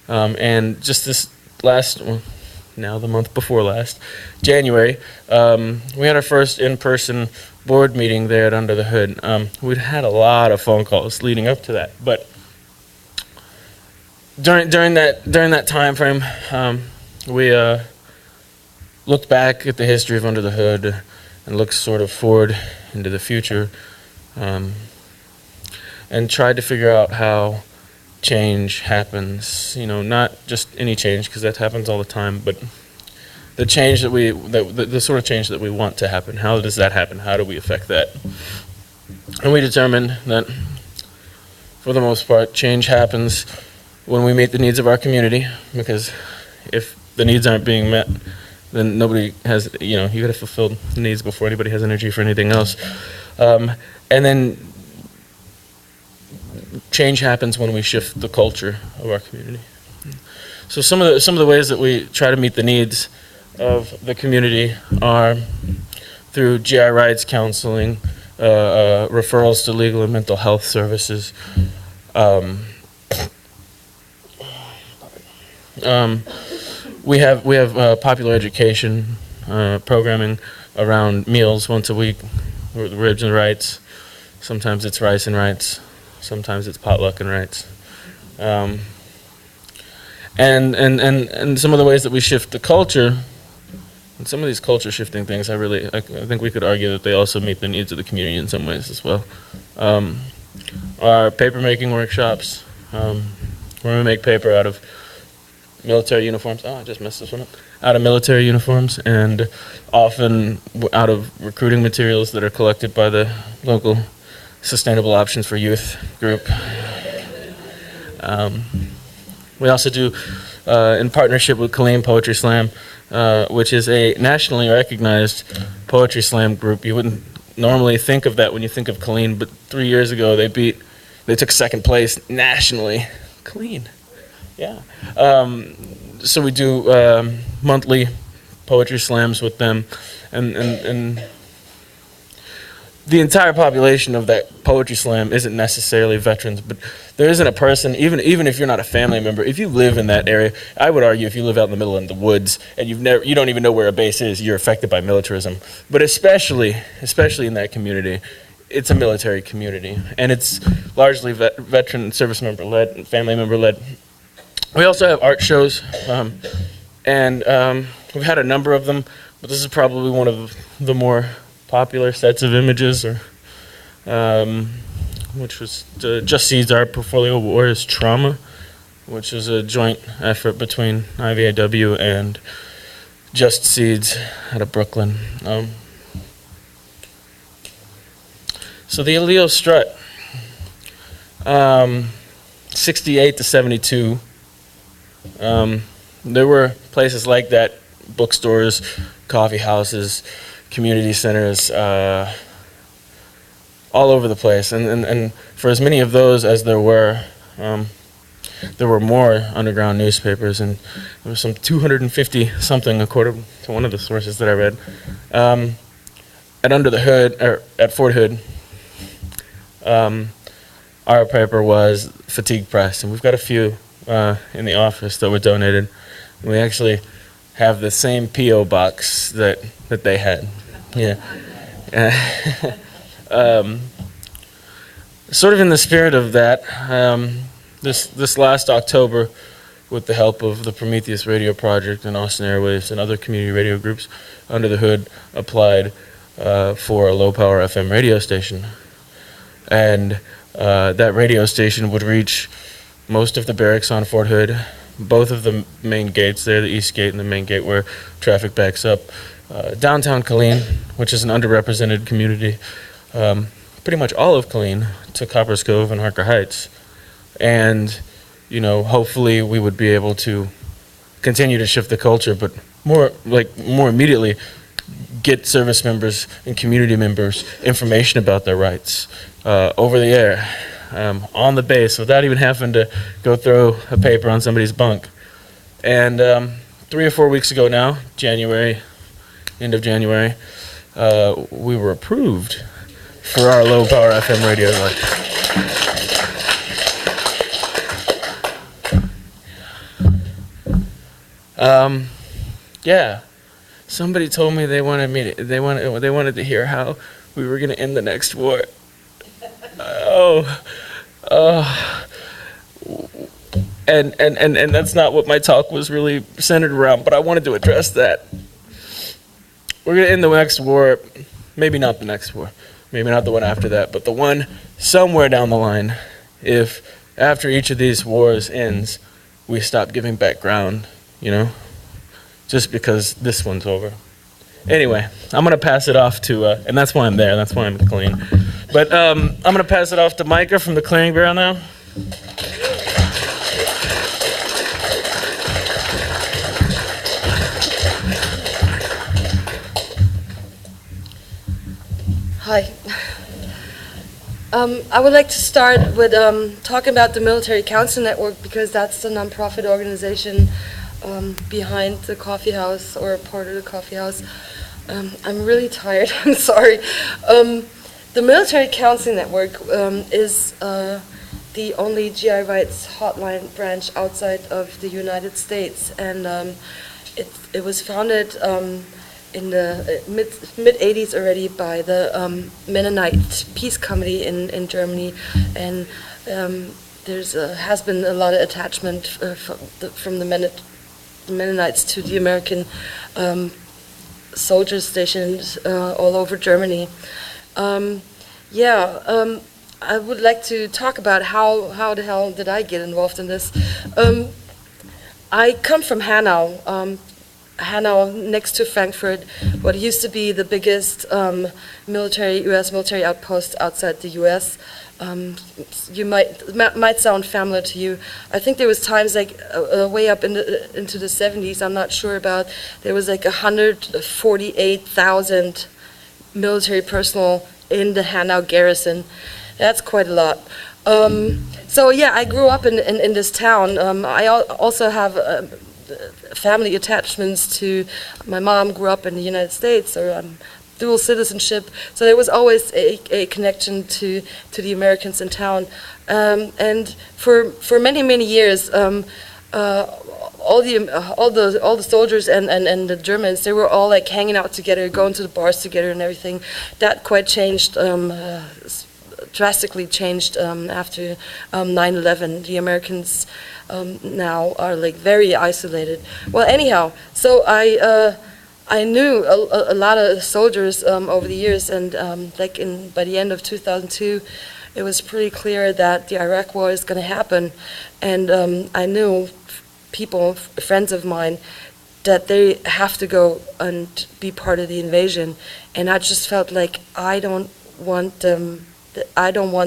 and just this last, now the month before last, January, we had our first in-person board meeting there at Under the Hood. We'd had a lot of phone calls leading up to that, but during that time frame, we looked back at the history of Under the Hood and looked sort of forward into the future, and tried to figure out how change happens. Not just any change, because that happens all the time, but the change the sort of change that we want to happen. How does that happen? How do we affect that? And we determined that, for the most part, change happens when we meet the needs of our community, because if the needs aren't being met, then nobody has, you gotta fulfill the needs before anybody has energy for anything else. And then change happens when we shift the culture of our community. So some of the ways that we try to meet the needs of the community are through GI rights counseling, referrals to legal and mental health services. We have popular education programming around meals once a week, ribs and rights. Sometimes it's rice and rights. Sometimes it's potluck and rights. And some of the ways that we shift the culture, and some of these culture shifting things, I think we could argue that they also meet the needs of the community in some ways as well. Our paper making workshops, where we make paper out of military uniforms. Oh, I just messed this one up. Out of military uniforms, and often out of recruiting materials that are collected by the local Sustainable Options for Youth group. We also do, in partnership with Kaeley Poetry Slam, which is a nationally recognized poetry slam group. You wouldn't normally think of that when you think of Kaeley, but 3 years ago they took second place nationally. Kaeley, yeah. So we do monthly poetry slams with them, and the entire population of that poetry slam isn't necessarily veterans, but there isn't a person, even if you're not a family member, if you live in that area, I would argue if you live out in the middle of the woods and you don't even know where a base is, you're affected by militarism. But especially in that community, it's a military community, and it's largely veteran service member led and family member led. We also have art shows, and we've had a number of them, but this is probably one of the more popular sets of images, or which was Just Seeds Art Portfolio Warriors Trauma, which is a joint effort between IVAW and Just Seeds out of Brooklyn. So the allele strut, 68 to 72. There were places like that, bookstores, coffee houses, community centers, all over the place. And for as many of those as there were more underground newspapers, and there was some 250 something according to one of the sources that I read. At Under the Hood, or at Fort Hood, our paper was Fatigue Press, and we've got a few in the office that were donated. And we actually have the same P.O. box that they had. Yeah. Sort of in the spirit of that, this last October, with the help of the Prometheus Radio Project and Austin Airwaves and other community radio groups, Under the Hood applied for a low-power FM radio station. And that radio station would reach most of the barracks on Fort Hood, both of the main gates there, the East Gate and the main gate where traffic backs up, downtown Kaeley, which is an underrepresented community, pretty much all of Kaeley, to Copper's Cove and Harker Heights. And, hopefully we would be able to continue to shift the culture, but more immediately get service members and community members information about their rights over the air, on the base, without even having to go throw a paper on somebody's bunk. And 3 or 4 weeks ago now, end of January, we were approved for our low power FM radio. Yeah, somebody told me they wanted to hear how we were going to end the next war. And that's not what my talk was really centered around, but I wanted to address that. We're going to end the next war, maybe not the next war, maybe not the one after that, but the one somewhere down the line, if after each of these wars ends, we stop giving back ground, just because this one's over. Anyway, I'm going to pass it off to, and that's why I'm there, that's why I'm clean. But I'm going to pass it off to Meike from the Clearing Bureau now. Hi. I would like to start with talking about the Military Council Network, because that's the nonprofit organization behind the coffee house, or part of the coffee house. I'm really tired, I'm sorry. The Military Council Network is the only GI rights hotline branch outside of the United States, and it was founded in the mid-'80s already by the Mennonite Peace Committee in Germany, and has been a lot of attachment from the Mennonites to the American soldiers stationed all over Germany. I would like to talk about how the hell did I get involved in this. I come from Hanau, Hanau next to Frankfurt, what used to be the biggest U.S. military outpost outside the U.S. You might sound familiar to you. I think there was times like way up into the 70s. I'm not sure about. There was like 148,000 military personnel in the Hanau garrison. That's quite a lot. So yeah, I grew up in this town. I also have family attachments to. My mom grew up in the United States, or dual citizenship. So there was always a connection to the Americans in town. And for many years, all the soldiers and the Germans, they were all like hanging out together, going to the bars together and everything. That quite changed. Drastically changed after 9/11. The Americans now are like very isolated. Well, anyhow, so I knew a lot of soldiers over the years, and by the end of 2002, it was pretty clear that the Iraq War is going to happen, and I knew people, friends of mine, that they have to go and be part of the invasion, and I just felt like I don't want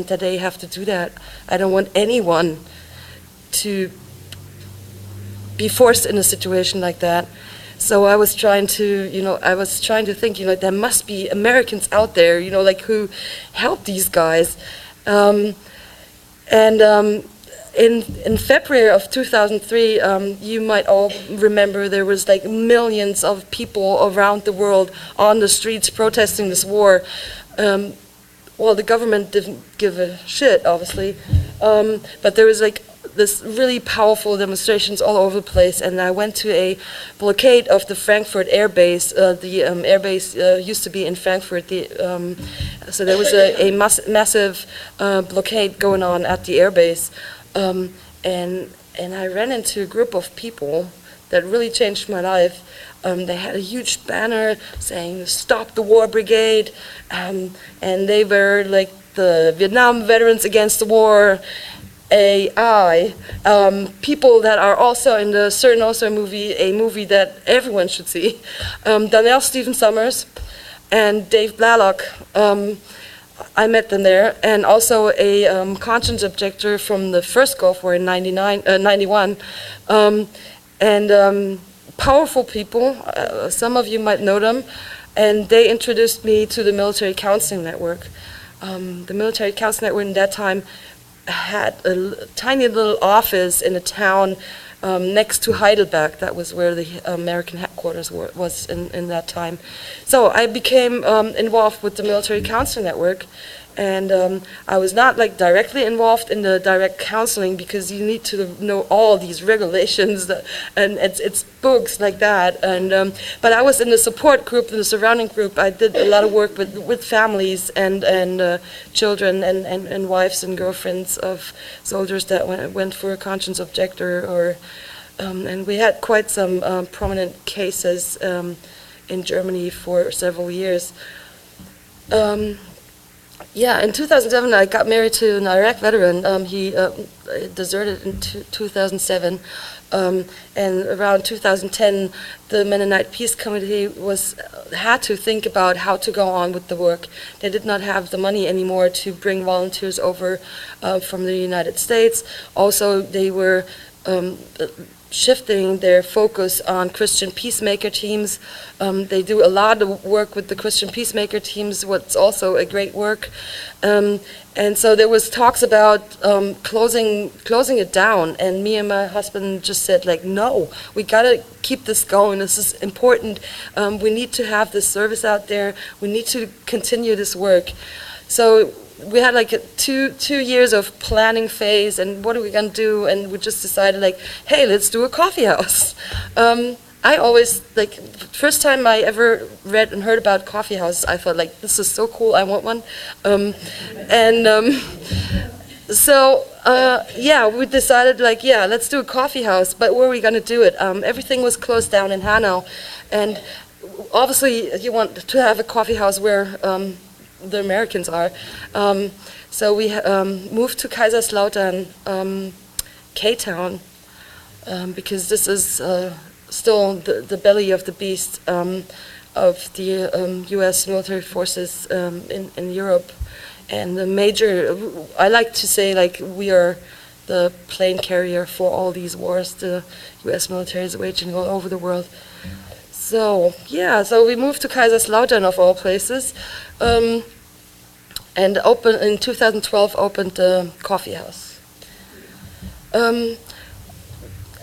that they have to do that. I don't want anyone to be forced in a situation like that. So I was trying to think, there must be Americans out there, who help these guys. In February of 2003, you might all remember there was like millions of people around the world on the streets protesting this war. Well, the government didn't give a shit, obviously, but there was like this really powerful demonstrations all over the place, and I went to a blockade of the Frankfurt air base. The air base used to be in Frankfurt, so there was a massive blockade going on at the air base, and I ran into a group of people that really changed my life. They had a huge banner saying "Stop the War Brigade," and they were like the Vietnam Veterans Against the War, AI, people that are also in the Certain Also movie, a movie that everyone should see, Donnell Stephen Summers and Dave Blalock. I met them there, and also a conscience objector from the first Gulf War in 91, and powerful people. Some of you might know them, and they introduced me to the Military Counseling Network. The Military Counseling Network in that time had a tiny little office in a town next to Heidelberg. That was where the American headquarters was in that time. So I became involved with the Military Counseling Network, and I was not like directly involved in the direct counseling because you need to know all these regulations and it's books like that. And but I was in the support group, in the surrounding group. I did a lot of work with families and children and wives and girlfriends of soldiers that went for a conscience objector, or and we had quite some prominent cases in Germany for several years. Yeah, in 2007 I got married to an Iraq veteran. He deserted in 2007, and around 2010 the Mennonite Peace Committee had to think about how to go on with the work. They did not have the money anymore to bring volunteers over from the United States. Also, they were shifting their focus on Christian peacemaker teams. They do a lot of work with the Christian peacemaker teams, what's also a great work. And so there was talks about closing it down, and me and my husband just said, like, no, we gotta keep this going. This is important. We need to have this service out there. We need to continue this work. So we had like a two years of planning phase, and what are we gonna do? And we just decided, like, hey, let's do a coffee house. I always, like, first time I ever read and heard about coffee houses, I thought, like, this is so cool, I want one. So yeah, we decided like, yeah, let's do a coffee house, but where are we going to do it? Everything was closed down in Hanau, and obviously you want to have a coffee house where the Americans are. So we moved to Kaiserslautern, K-Town, because this is still the belly of the beast of the U.S. military forces in Europe. And the major, I like to say, like, we are the plane carrier for all these wars the U.S. military is waging all over the world. So, yeah, so we moved to Kaiserslautern, of all places, and in 2012 opened the Coffeehouse.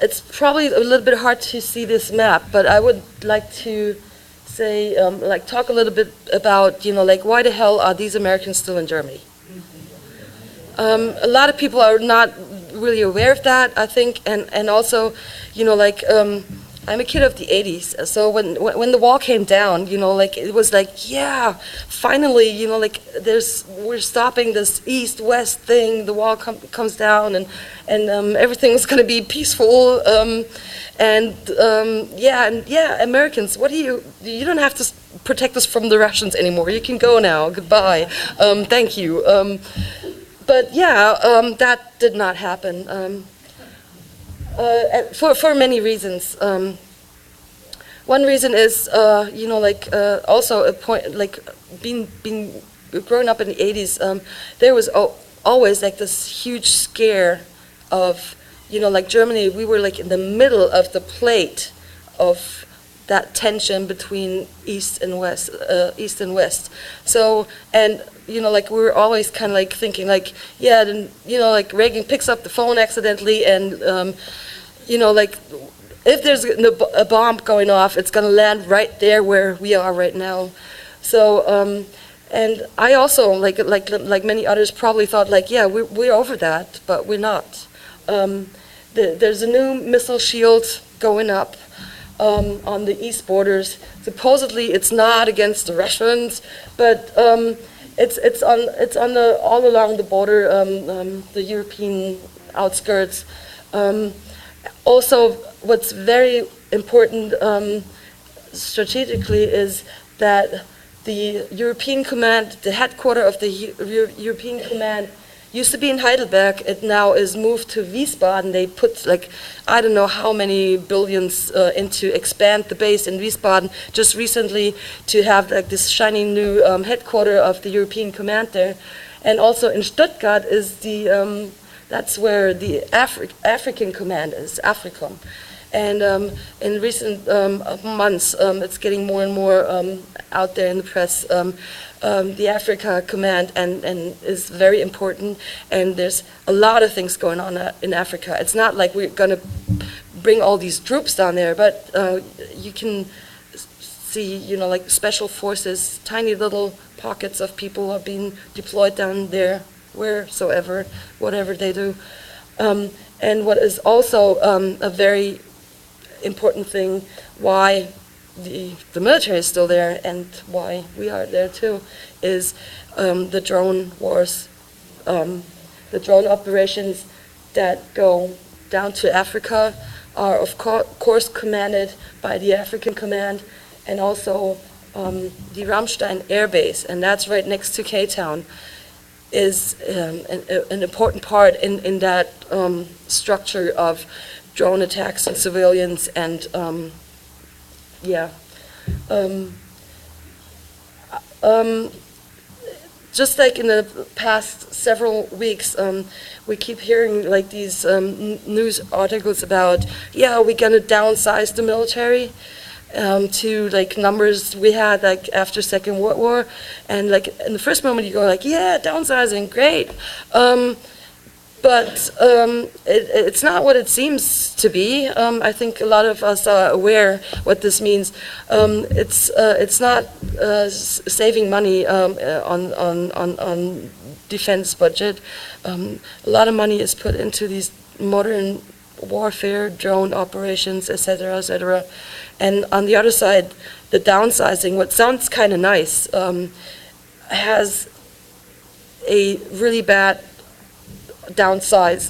It's probably a little bit hard to see this map, but I would like to say, talk a little bit about, like, why the hell are these Americans still in Germany? A lot of people are not really aware of that, I think, and also, I'm a kid of the 80s, so when the wall came down, it was like, yeah, finally, we're stopping this east-west thing, the wall comes down, and everything's going to be peaceful, Americans, you don't have to protect us from the Russians anymore, you can go now, goodbye, thank you. But yeah, that did not happen. For many reasons. One reason is, also a point, like being growing up in the 80s, there was always like this huge scare of, Germany. We were like in the middle of the plate of that tension between East and West. So, and we were always kind of like thinking like, yeah, then Reagan picks up the phone accidentally, and if there's a bomb going off, it's going to land right there where we are right now. So, and I also like many others probably thought like, yeah, we're over that, but we're not. There's a new missile shield going up on the east borders. Supposedly, it's not against the Russians, but it's on all along the border, the European outskirts. Also, what's very important strategically is that the European Command, the headquarters of the European Command, used to be in Heidelberg. It now is moved to Wiesbaden. They put like, I don't know how many billions into expand the base in Wiesbaden just recently to have like this shiny new headquarters of the European Command there. And also in Stuttgart is the, that's where the African Command is, AFRICOM. And in recent months, it's getting more and more out there in the press. The Africa Command and is very important, and there's a lot of things going on in Africa. It's not like we're going to bring all these troops down there, but you can see, like special forces, tiny little pockets of people are being deployed down there, wheresoever, whatever they do. And what is also a very important thing, why the military is still there and why we are there too, is the drone wars, the drone operations that go down to Africa are of course commanded by the African Command, and also the Ramstein Air Base, and that's right next to K-Town, is an important part in that structure of drone attacks on civilians and just like in the past several weeks, we keep hearing like these news articles about, yeah, we're gonna downsize the military to like numbers we had like after Second World War, and like in the first moment you go like, yeah, downsizing, great. But it's not what it seems to be. I think a lot of us are aware what this means. It's not saving money on defense budget. A lot of money is put into these modern warfare, drone operations, etc., etc. And on the other side, the downsizing, what sounds kind of nice, has a really bad downside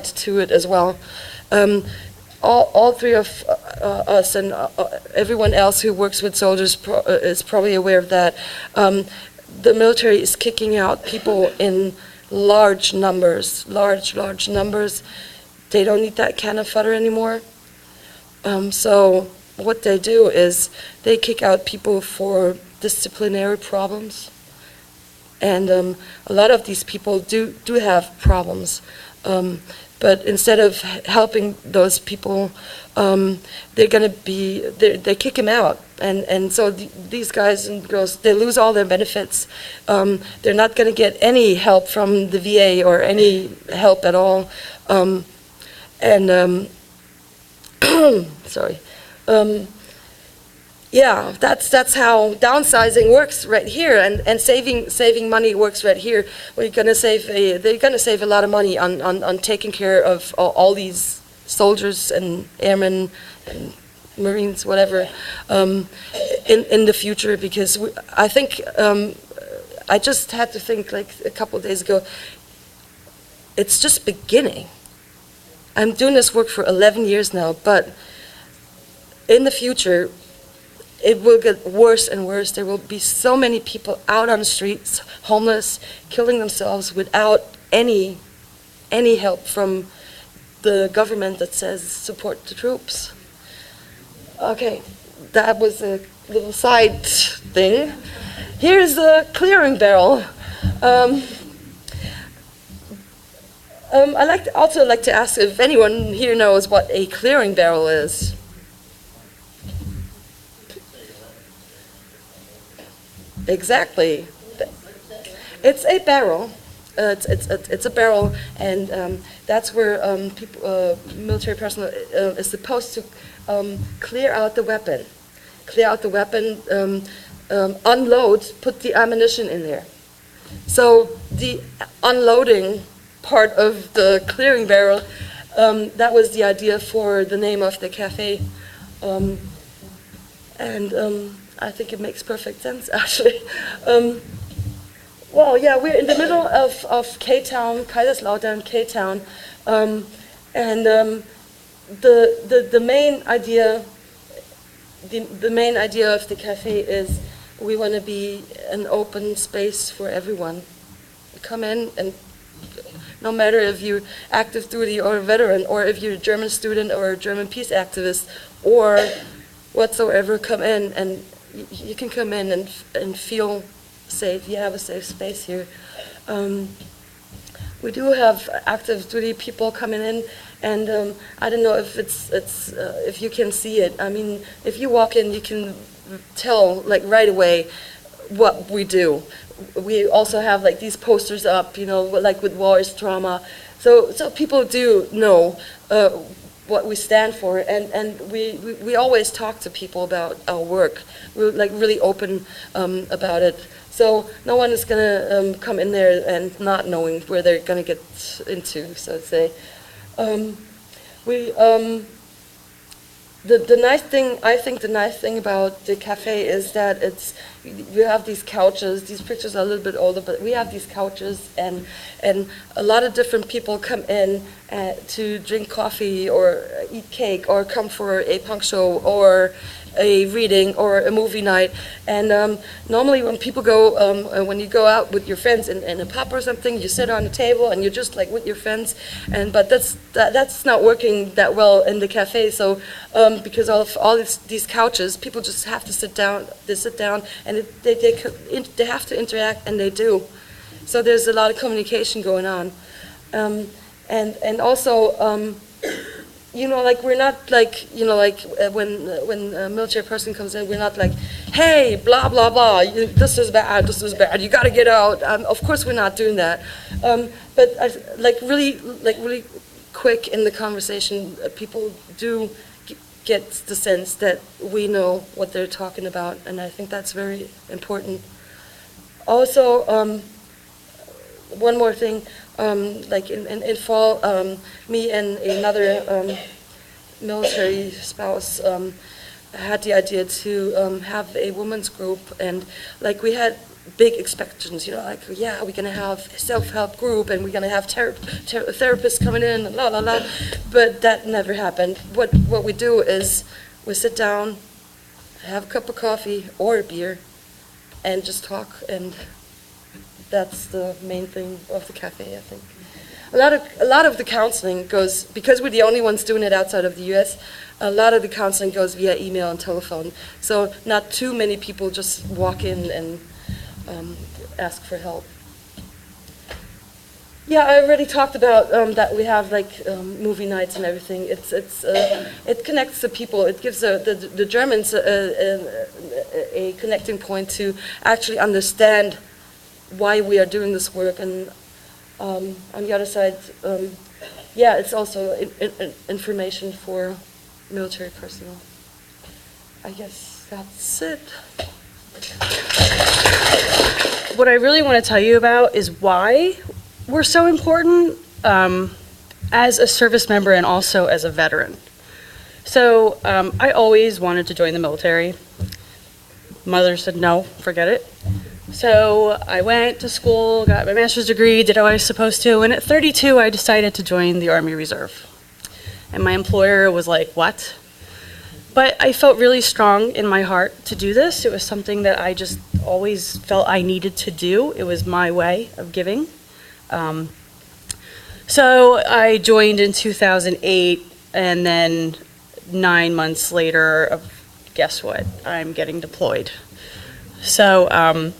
to it as well. All three of us and everyone else who works with soldiers is probably aware of that. The military is kicking out people in large numbers. They don't need that can of fodder anymore. So what they do is they kick out people for disciplinary problems. And a lot of these people do have problems. But instead of helping those people, they kick them out. And so these guys and girls, they lose all their benefits. They're not going to get any help from the VA or any help at all. Sorry. Yeah, that's how downsizing works right here, and saving money works right here. They're gonna save a lot of money on taking care of all these soldiers and airmen and Marines, whatever, in the future. Because I think I just had to think like a couple of days ago. It's just beginning. I'm doing this work for 11 years now, but in the future, it will get worse and worse. There will be so many people out on the streets, homeless, killing themselves without any help from the government that says support the troops. Okay, that was a little side thing. Here's the clearing barrel. I'd also like to ask if anyone here knows what a clearing barrel is. Exactly. It's a barrel. It's a barrel, and that's where military personnel is supposed to clear out the weapon. Unload, put the ammunition in there. So the unloading part of the clearing barrel, that was the idea for the name of the cafe. I think it makes perfect sense, actually. Well, yeah, we're in the middle of K-Town, Kaiserslautern, K-Town, the main idea of the cafe is we want to be an open space for everyone. Come in, and no matter if you're active duty or a veteran, or if you're a German student or a German peace activist, or whatsoever, come in, and you can come in and feel safe. You have a safe space here. We do have active duty people coming in, and I don't know if if you can see it. I mean, if you walk in, you can tell like right away what we do. We also have like these posters up, you know, like with war is trauma. So people do know what we stand for, and we always talk to people about our work. We're like really open about it. So no one is gonna come in there and not knowing where they're gonna get into, so to say. The nice thing, I think the nice thing about the cafe is that we have these couches. These pictures are a little bit older, but we have these couches, and a lot of different people come in to drink coffee or eat cake or come for a punk show or a reading or a movie night. And normally when people go, when you go out with your friends in a pub or something, you sit on a table and you're just like with your friends. But that's not working that well in the cafe. So because of all these couches, people just have to sit down. They sit down and they have to interact, and they do. So there's a lot of communication going on, and also. You know, like we're not like, you know, like when a military person comes in, we're not like, hey, blah blah blah, this is bad, you got to get out. Of course, we're not doing that. But like really quick in the conversation, people do get the sense that we know what they're talking about, and I think that's very important. Also, one more thing. Like in fall, me and another military spouse had the idea to have a women's group, and like we had big expectations, like, yeah, we're gonna have a self-help group and we're gonna have therapists coming in, and la la la, but that never happened. What we do is we sit down, have a cup of coffee or a beer, and just talk, and that's the main thing of the cafe, I think. A lot of the counseling goes, because we're the only ones doing it outside of the US, a lot of the counseling goes via email and telephone. So not too many people just walk in and ask for help. Yeah, I already talked about that we have movie nights and everything. It connects the people. It gives the Germans a connecting point to actually understand why we are doing this work. And on the other side, yeah, it's also information for military personnel. I guess that's it. What I really want to tell you about is why we're so important as a service member and also as a veteran. So I always wanted to join the military. Mother said, no, forget it. So I went to school, got my master's degree, did what I was supposed to, and at 32 I decided to join the Army Reserve. And my employer was like, what? But I felt really strong in my heart to do this. It was something that I just always felt I needed to do. It was my way of giving. So I joined in 2008, and then 9 months later, guess what? I'm getting deployed. So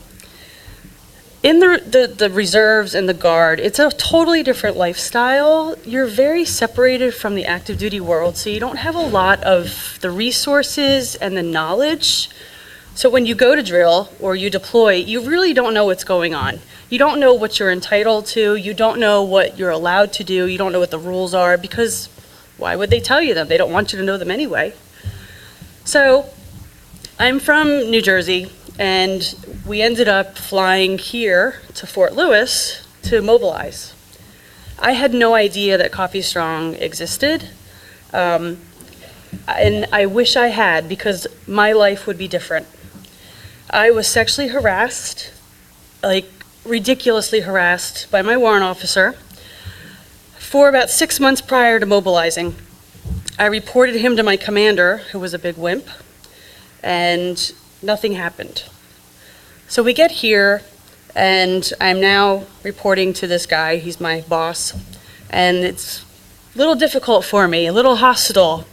in the reserves and the Guard, it's a totally different lifestyle. You're very separated from the active duty world, so you don't have a lot of the resources and the knowledge. So when you go to drill or you deploy, you really don't know what's going on. You don't know what you're entitled to. You don't know what you're allowed to do. You don't know what the rules are, because why would they tell you them? They don't want you to know them anyway. So I'm from New Jersey, and we ended up flying here to Fort Lewis to mobilize. I had no idea that Coffee Strong existed, and I wish I had, because my life would be different. I was sexually harassed, like ridiculously harassed by my warrant officer for about 6 months prior to mobilizing. I reported him to my commander, who was a big wimp, and nothing happened. So we get here, and I'm now reporting to this guy. He's my boss, and it's a little difficult for me, a little hostile.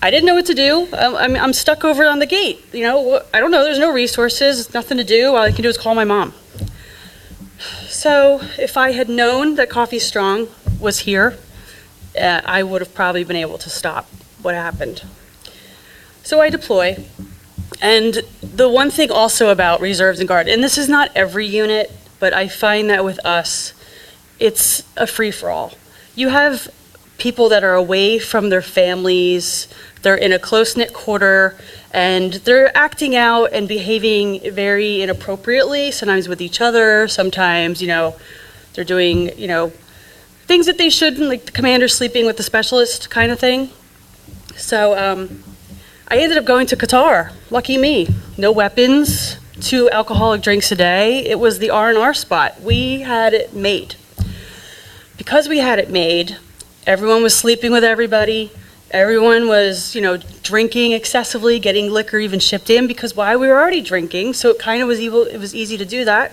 I didn't know what to do. I'm stuck over on the gate. I don't know, there's no resources, nothing to do. All I can do is call my mom. So if I had known that Coffee Strong was here, I would have probably been able to stop what happened. So I deploy. And the one thing also about reserves and Guard, and this is not every unit, but I find that with us, it's a free-for-all. You have people that are away from their families, they're in a close-knit quarter, and they're acting out and behaving very inappropriately, sometimes with each other, sometimes, they're doing, things that they shouldn't, like the commander sleeping with the specialist kind of thing. So I ended up going to Qatar. Lucky me. No weapons, 2 alcoholic drinks a day. It was the R&R spot. We had it made. Because we had it made, everyone was sleeping with everybody. Everyone was, drinking excessively, getting liquor even shipped in, because why? We were already drinking, so it kind of was easy to do that.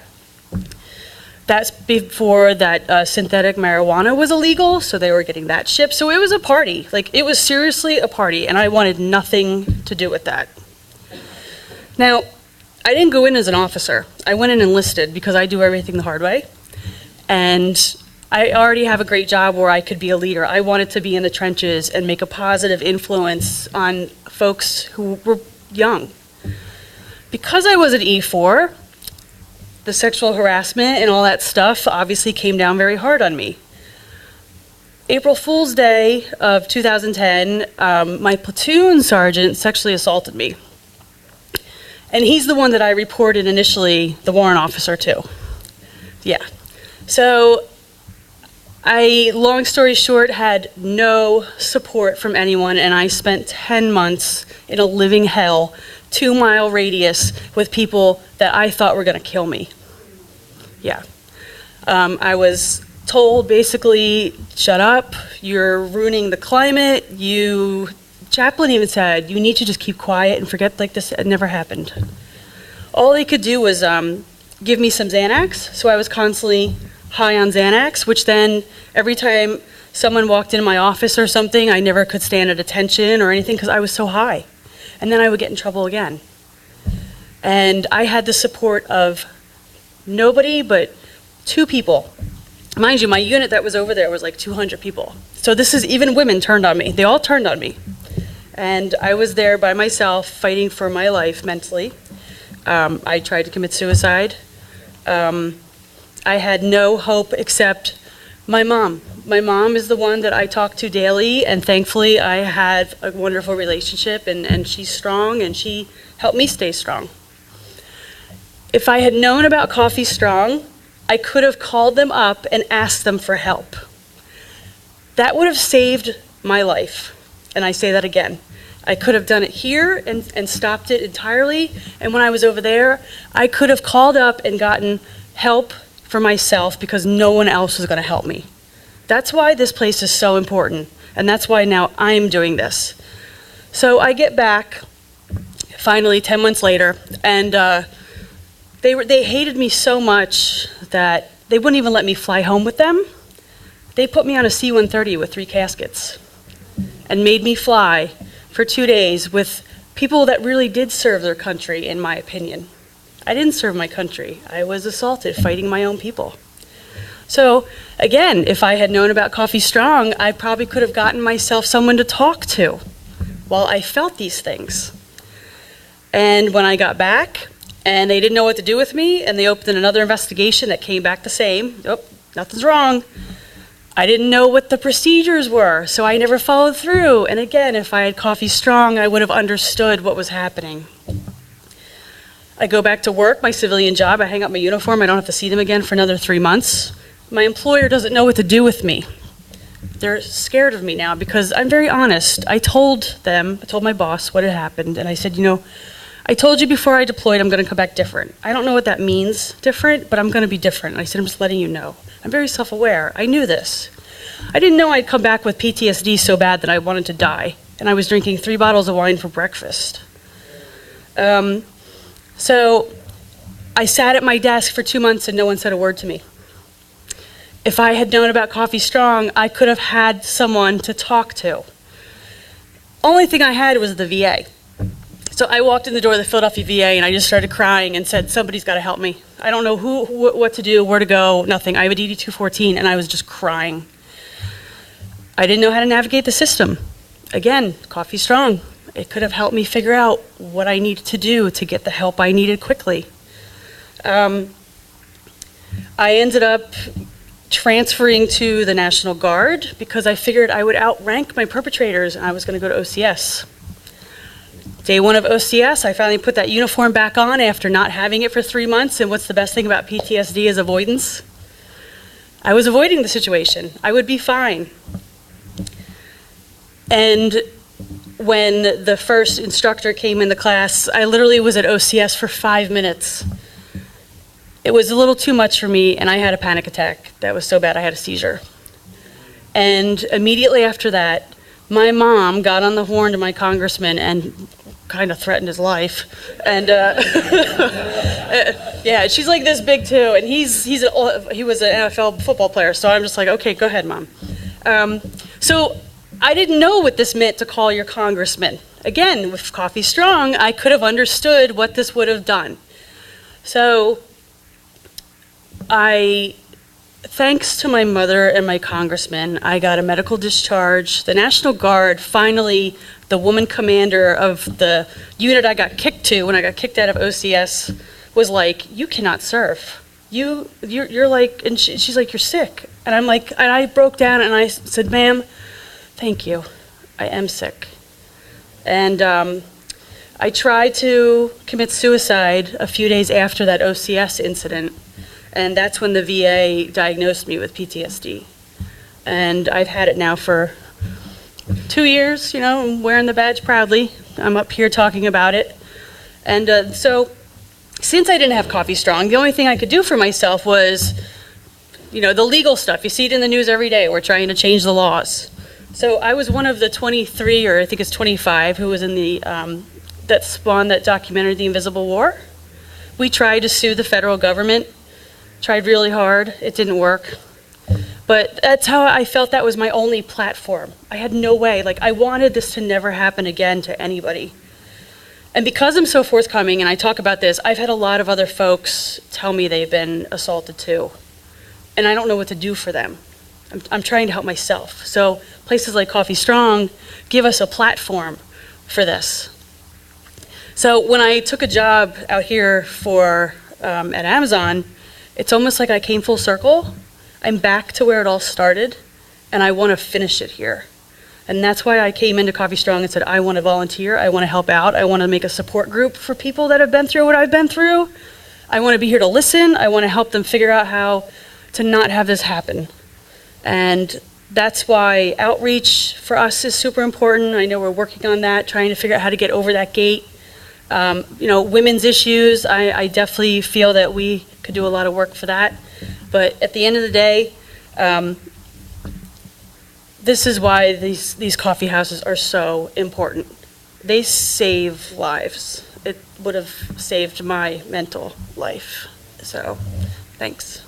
That's before that synthetic marijuana was illegal, so they were getting that shipped. So it was a party. It was seriously a party, and I wanted nothing to do with that. Now, I didn't go in as an officer. I went in enlisted because I do everything the hard way. And I already have a great job where I could be a leader. I wanted to be in the trenches and make a positive influence on folks who were young. Because I was an E4, the sexual harassment and all that stuff obviously came down very hard on me. April Fool's Day of 2010, my platoon sergeant sexually assaulted me. And he's the one that I reported initially the warrant officer to. Yeah. So long story short, had no support from anyone, and I spent 10 months in a living hell 2-mile radius with people that I thought were going to kill me. Yeah. I was told basically, shut up, you're ruining the climate. Chaplain even said, you need to just keep quiet and forget like this, it never happened. All they could do was give me some Xanax, so I was constantly high on Xanax, which then every time someone walked into my office or something, I never could stand at attention or anything because I was so high. And then I would get in trouble again. And I had the support of nobody but 2 people. Mind you, my unit that was over there was like 200 people. So this is, even women turned on me. They all turned on me. And I was there by myself fighting for my life mentally. I tried to commit suicide. I had no hope except my mom. My mom is the one that I talk to daily, and thankfully I had a wonderful relationship, and she's strong, and she helped me stay strong. If I had known about Coffee Strong, I could have called them up and asked them for help. That would have saved my life, and I say that again. I could have done it here and stopped it entirely, and when I was over there, I could have called up and gotten help for myself because no one else was going to help me. That's why this place is so important, and that's why now I'm doing this. So I get back, finally 10 months later, and they hated me so much that they wouldn't even let me fly home with them. They put me on a C-130 with 3 caskets and made me fly for 2 days with people that really did serve their country, in my opinion. I didn't serve my country. I was assaulted fighting my own people. So again, if I had known about Coffee Strong, I probably could have gotten myself someone to talk to while I felt these things. And when I got back, and they didn't know what to do with me, and they opened another investigation that came back the same. Oh, nothing's wrong. I didn't know what the procedures were, so I never followed through. And again, if I had Coffee Strong, I would have understood what was happening. I go back to work, my civilian job, I hang up my uniform, I don't have to see them again for another 3 months. My employer doesn't know what to do with me. They're scared of me now because I'm very honest. I told my boss what had happened, and I said, I told you before I deployed I'm going to come back different. I don't know what that means, different, but I'm going to be different. And I said, I'm just letting you know. I'm very self-aware. I knew this. I didn't know I'd come back with PTSD so bad that I wanted to die. And I was drinking 3 bottles of wine for breakfast. So I sat at my desk for 2 months and no one said a word to me. If I had known about Coffee Strong, I could have had someone to talk to. Only thing I had was the VA. So I walked in the door of the Philadelphia VA and I just started crying and said, somebody's got to help me. I don't know what to do, where to go, nothing. I have a DD-214 and I was just crying. I didn't know how to navigate the system. Again, Coffee Strong. It could have helped me figure out what I needed to do to get the help I needed quickly. I ended up transferring to the National Guard because I figured I would outrank my perpetrators and I was going to go to OCS. Day 1 of OCS, I finally put that uniform back on after not having it for 3 months, and what's the best thing about PTSD is avoidance. I was avoiding the situation. I would be fine. And when the first instructor came in the class, I literally was at OCS for 5 minutes. It was a little too much for me, and I had a panic attack. That was so bad I had a seizure. And immediately after that, my mom got on the horn to my congressman and kind of threatened his life. And yeah, she's like this big too, and he was an NFL football player, so I'm just like, okay, go ahead, Mom. So I didn't know what this meant to call your congressman. Again, with Coffee Strong, I could have understood what this would have done. So thanks to my mother and my congressman, I got a medical discharge. The National Guard, finally, the woman commander of the unit I got kicked to when I got kicked out of OCS, was like, you cannot serve. You're like, and she's like, you're sick. And I'm like, and I broke down and I said, ma'am, thank you. I am sick. And I tried to commit suicide a few days after that OCS incident. And that's when the VA diagnosed me with PTSD. And I've had it now for 2 years, I'm wearing the badge proudly. I'm up here talking about it. And so since I didn't have Coffee Strong, the only thing I could do for myself was, you know, the legal stuff. You see it in the news every day. We're trying to change the laws. So I was one of the 23, or I think it's 25, who was in the, that spawned that documentary, The Invisible War. We tried to sue the federal government, tried really hard. It didn't work. But that's how I felt that was my only platform. I had no way. Like, I wanted this to never happen again to anybody. And because I'm so forthcoming and I talk about this, I've had a lot of other folks tell me they've been assaulted too. And I don't know what to do for them. I'm trying to help myself. So places like Coffee Strong give us a platform for this. So when I took a job out here for at Amazon, it's almost like I came full circle. I'm back to where it all started, and I want to finish it here. And that's why I came into Coffee Strong and said, I want to volunteer, I want to help out, I want to make a support group for people that have been through what I've been through. I want to be here to listen, I want to help them figure out how to not have this happen. And that's why outreach for us is super important. I know we're working on that, trying to figure out how to get over that gate. You know, women's issues, I definitely feel that we could do a lot of work for that. But at the end of the day, this is why these coffee houses are so important. They save lives. It would have saved my mental life. So, thanks.